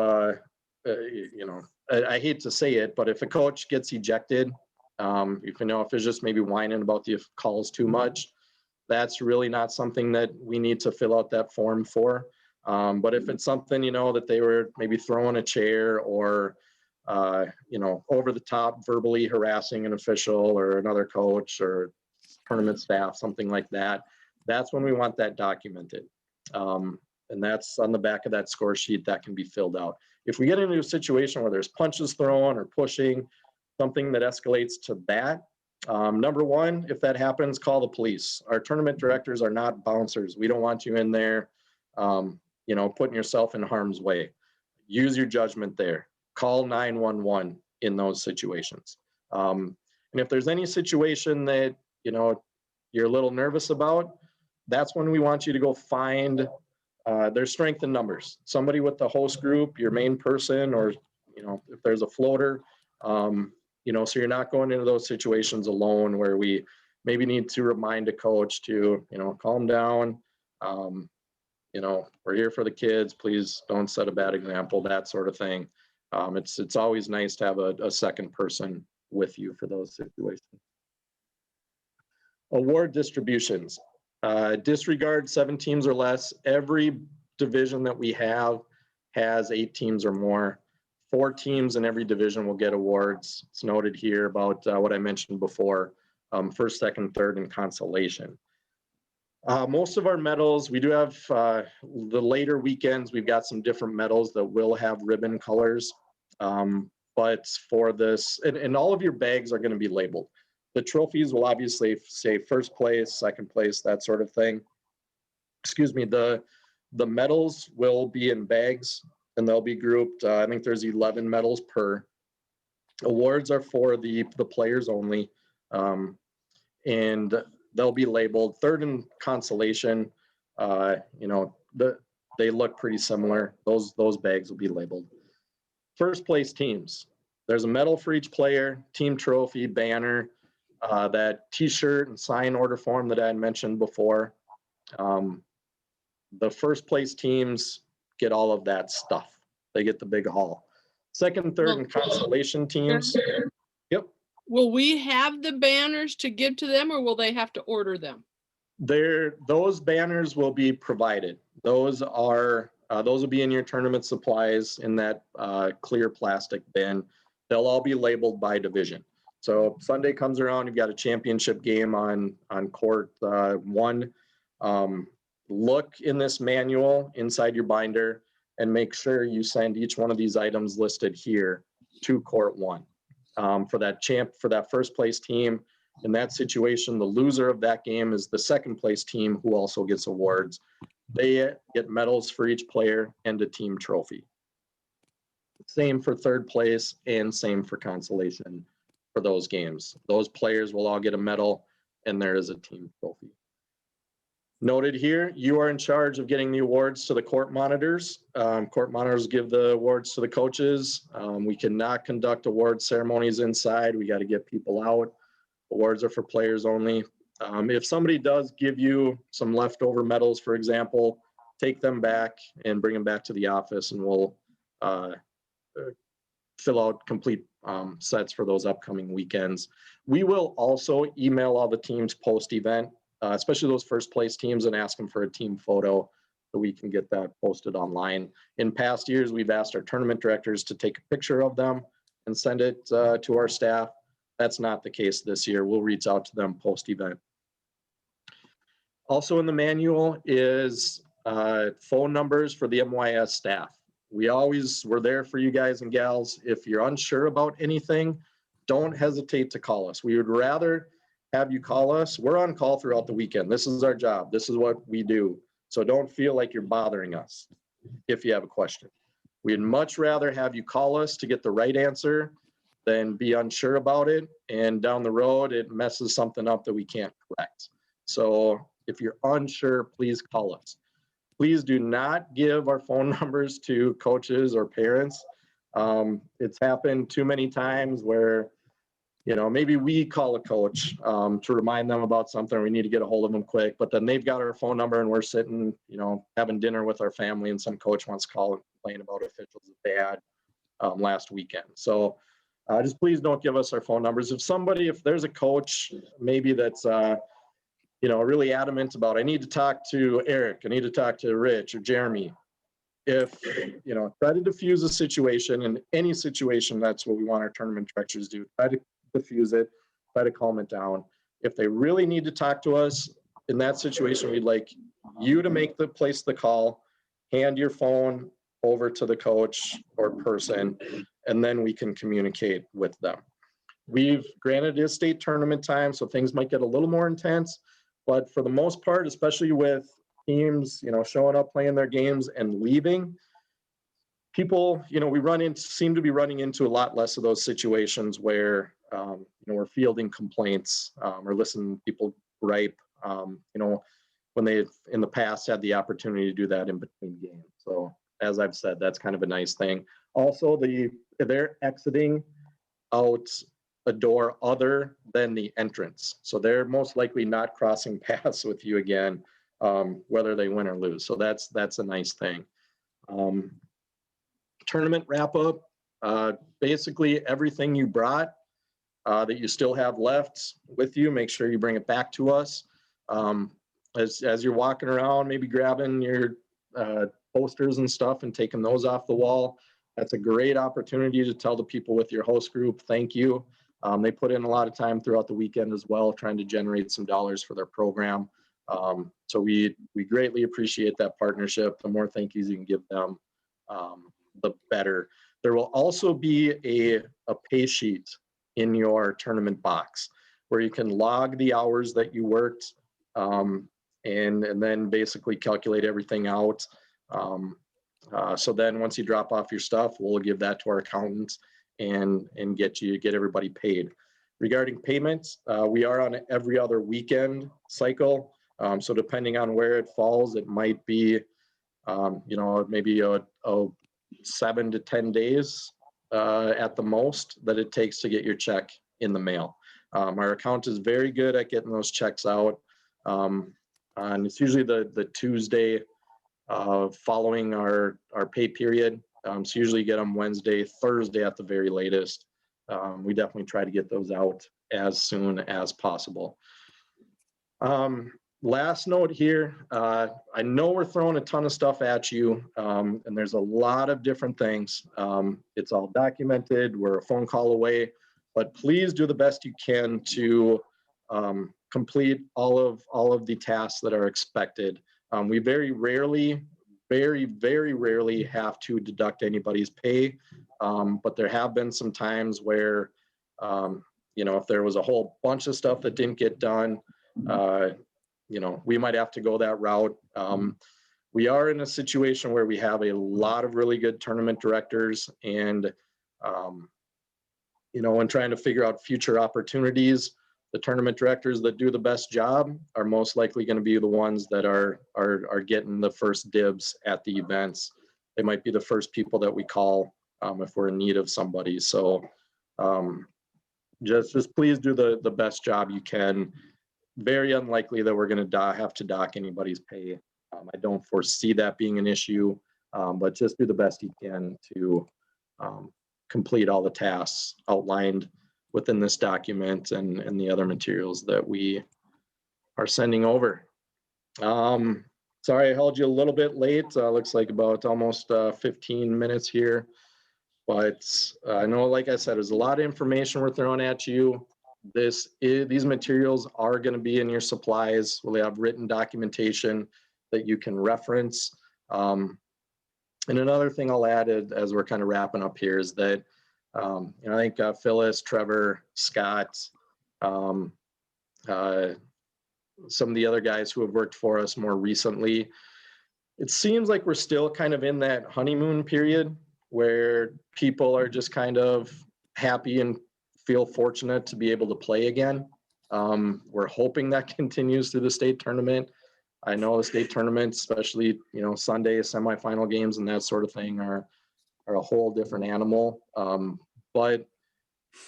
I hate to say it, but if a coach gets ejected, if it's just maybe whining about the calls too much, that's really not something that we need to fill out that form for. But if it's something, that they were maybe throwing a chair or, over the top verbally harassing an official or another coach or tournament staff, something like that, that's when we want that documented. And that's on the back of that score sheet that can be filled out. If we get into a situation where there's punches thrown or pushing, something that escalates to that, number one, if that happens, call the police. Our tournament directors are not bouncers. We don't want you in there, putting yourself in harm's way. Use your judgment there. Call 911 in those situations. And if there's any situation that, you're a little nervous about, that's when we want you to go find there's strength in numbers. Somebody with the host group, your main person, or, if there's a floater, so you're not going into those situations alone where we maybe need to remind a coach to, calm down. We're here for the kids. Please don't set a bad example, that sort of thing. It's always nice to have a second person with you for those situations. Award distributions. Disregard 7 teams or less. Every division that we have has 8 teams or more. 4 teams in every division will get awards. It's noted here about what I mentioned before, first, second, third, and consolation. Most of our medals, we do have the later weekends, we've got some different medals that will have ribbon colors. But for this, and all of your bags are going to be labeled. The trophies will obviously say first place, second place, that sort of thing. Excuse me, the medals will be in bags and they'll be grouped. I think there's 11 medals per. Awards are for the players only. And they'll be labeled. Third and consolation, they look pretty similar. Those bags will be labeled. First place teams. There's a medal for each player, team trophy, banner, that t-shirt and sign order form that I had mentioned before. The first place teams get all of that stuff. They get the big haul. Second, third, and consolation teams. Yep. Will we have the banners to give to them, or will they have to order them? Those banners will be provided. Those will be in your tournament supplies in that clear plastic bin. They'll all be labeled by division. So Sunday comes around, you've got a championship game on court 1. Look in this manual inside your binder and make sure you send each one of these items listed here to court 1. For that first place team. In that situation, the loser of that game is the second place team, who also gets awards. They get medals for each player and a team trophy. Same for third place and same for consolation for those games. Those players will all get a medal and there is a team trophy. Noted here, you are in charge of getting the awards to the court monitors. Court monitors give the awards to the coaches. We cannot conduct award ceremonies inside. We got to get people out. Awards are for players only. If somebody does give you some leftover medals, for example, take them back and bring them back to the office and we'll fill out complete sets for those upcoming weekends. We will also email all the teams post-event, especially those first place teams, and ask them for a team photo so we can get that posted online. In past years, we've asked our tournament directors to take a picture of them and send it to our staff. That's not the case this year. We'll reach out to them post-event. Also in the manual is phone numbers for the MYAS staff. We're there for you guys and gals. If you're unsure about anything, don't hesitate to call us. We would rather have you call us. We're on call throughout the weekend. This is our job. This is what we do. So don't feel like you're bothering us if you have a question. We'd much rather have you call us to get the right answer than be unsure about it. And down the road, it messes something up that we can't correct. So if you're unsure, please call us. Please do not give our phone numbers to coaches or parents. It's happened too many times where, maybe we call a coach to remind them about something. We need to get a hold of them quick, but then they've got our phone number and we're sitting, having dinner with our family and some coach wants to call and complain about officials that they had last weekend. So just please don't give us our phone numbers. If there's a coach maybe that's, really adamant about, I need to talk to Eric, I need to talk to Rich or Jeremy. Try to diffuse a situation. In any situation, that's what we want our tournament directors to do. Try to diffuse it, try to calm it down. If they really need to talk to us in that situation, we'd like you to place the call, hand your phone over to the coach or person, and then we can communicate with them. Granted, it is state tournament time, so things might get a little more intense, but for the most part, especially with teams, showing up, playing their games and leaving, people, we seem to be running into a lot less of those situations where, we're fielding complaints or listening to people gripe, when they've in the past had the opportunity to do that in between games. So as I've said, that's kind of a nice thing. Also, they're exiting out a door other than the entrance. So they're most likely not crossing paths with you again, whether they win or lose. So that's a nice thing. Tournament wrap up, basically everything you brought, that you still have left with you, make sure you bring it back to us. As you're walking around, maybe grabbing your posters and stuff and taking those off the wall. That's a great opportunity to tell the people with your host group, thank you. They put in a lot of time throughout the weekend as well, trying to generate some dollars for their program. So we greatly appreciate that partnership. The more thank yous you can give them, the better. There will also be a pay sheet in your tournament box where you can log the hours that you worked, and then basically calculate everything out. So then once you drop off your stuff, we'll give that to our accountants and get everybody paid. Regarding payments, we are on an every other weekend cycle. So depending on where it falls, it might be, maybe a 7 to 10 days at the most that it takes to get your check in the mail. Our account is very good at getting those checks out. And it's usually the Tuesday following our pay period. So usually get them Wednesday, Thursday at the very latest. We definitely try to get those out as soon as possible. Last note here, I know we're throwing a ton of stuff at you, and there's a lot of different things. It's all documented, we're a phone call away, but please do the best you can to complete all of the tasks that are expected. We very rarely have to deduct anybody's pay, but there have been some times where, if there was a whole bunch of stuff that didn't get done, we might have to go that route. We are in a situation where we have a lot of really good tournament directors, and when trying to figure out future opportunities, the tournament directors that do the best job are most likely going to be the ones that are getting the first dibs at the events. They might be the first people that we call if we're in need of somebody. So just please do the best job you can. Very unlikely that we're going to have to dock anybody's pay. I don't foresee that being an issue, but just do the best you can to complete all the tasks outlined within this document and the other materials that we are sending over. Sorry I held you a little bit late. Looks like about almost 15 minutes here. But I know, like I said, there's a lot of information we're throwing at you. These materials are going to be in your supplies. We'll have written documentation that you can reference. And another thing I'll add as we're kind of wrapping up here is that I think Phyllis, Trevor, Scott, some of the other guys who have worked for us more recently, it seems like we're still kind of in that honeymoon period where people are just kind of happy and feel fortunate to be able to play again. We're hoping that continues through the state tournament. I know the state tournament, especially, Sunday semifinal games and that sort of thing are a whole different animal. But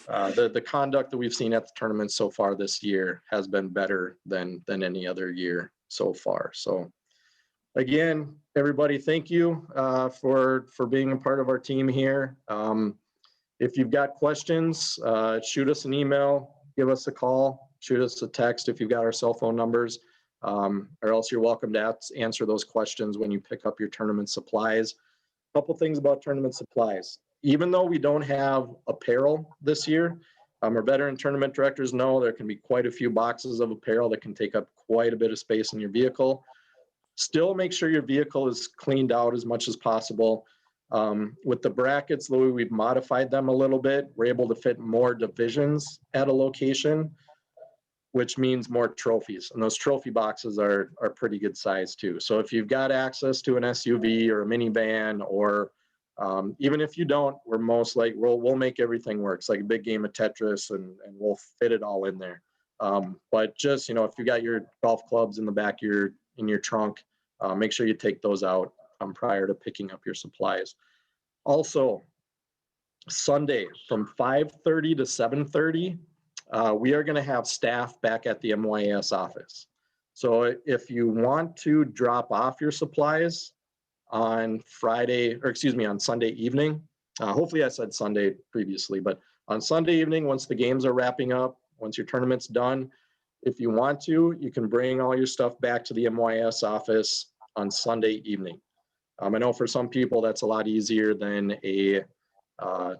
the conduct that we've seen at the tournament so far this year has been better than any other year so far. So again, everybody, thank you for being a part of our team here. If you've got questions, shoot us an email, give us a call, shoot us a text if you've got our cell phone numbers, or else you're welcome to answer those questions when you pick up your tournament supplies. A couple things about tournament supplies. Even though we don't have apparel this year, our veteran tournament directors know there can be quite a few boxes of apparel that can take up quite a bit of space in your vehicle. Still make sure your vehicle is cleaned out as much as possible. With the brackets, the way we've modified them a little bit, we're able to fit more divisions at a location, which means more trophies. And those trophy boxes are pretty good size too. So if you've got access to an SUV or a minivan, or even if you don't, we're most like, we'll make everything work. It's like a big game of Tetris, and we'll fit it all in there. But just, if you got your golf clubs in the back in your trunk, make sure you take those out prior to picking up your supplies. Also, Sunday from 5:30 to 7:30, we are going to have staff back at the MYAS office. So if you want to drop off your supplies on Sunday evening, hopefully I said Sunday previously, but on Sunday evening, once the games are wrapping up, once your tournament's done, if you want to, you can bring all your stuff back to the MYAS office on Sunday evening. I know for some people that's a lot easier than a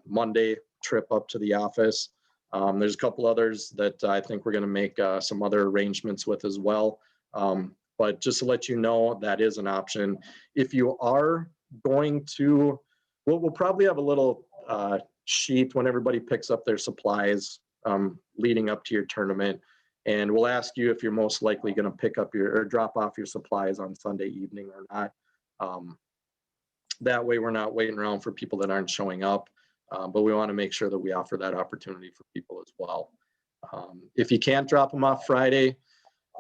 Monday trip up to the office. There's a couple others that I think we're going to make some other arrangements with as well. But just to let you know, that is an option. If you are going to, we'll probably have a little sheet when everybody picks up their supplies leading up to your tournament. And we'll ask you if you're most likely going to pick up your or drop off your supplies on Sunday evening or not. That way we're not waiting around for people that aren't showing up. But we want to make sure that we offer that opportunity for people as well. If you can't drop them off Friday,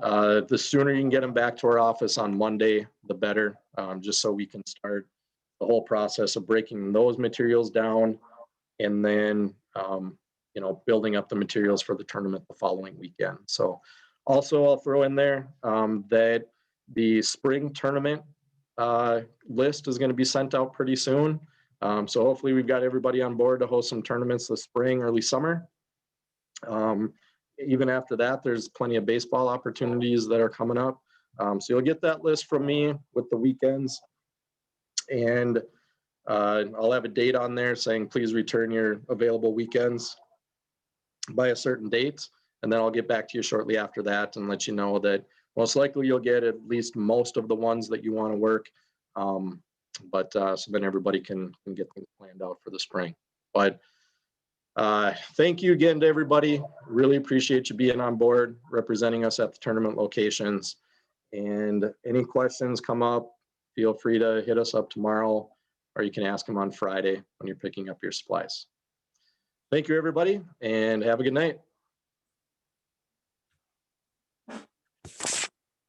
the sooner you can get them back to our office on Monday, the better, just so we can start the whole process of breaking those materials down and then, building up the materials for the tournament the following weekend. So also I'll throw in there that the spring tournament list is going to be sent out pretty soon. So hopefully we've got everybody on board to host some tournaments this spring, early summer. Even after that, there's plenty of baseball opportunities that are coming up. So you'll get that list from me with the weekends. And I'll have a date on there saying, please return your available weekends by a certain date. And then I'll get back to you shortly after that and let you know that most likely you'll get at least most of the ones that you want to work. So then everybody can get things planned out for the spring. But thank you again to everybody. Really appreciate you being on board, representing us at the tournament locations. And any questions come up, feel free to hit us up tomorrow, or you can ask them on Friday when you're picking up your supplies. Thank you, everybody, and have a good night.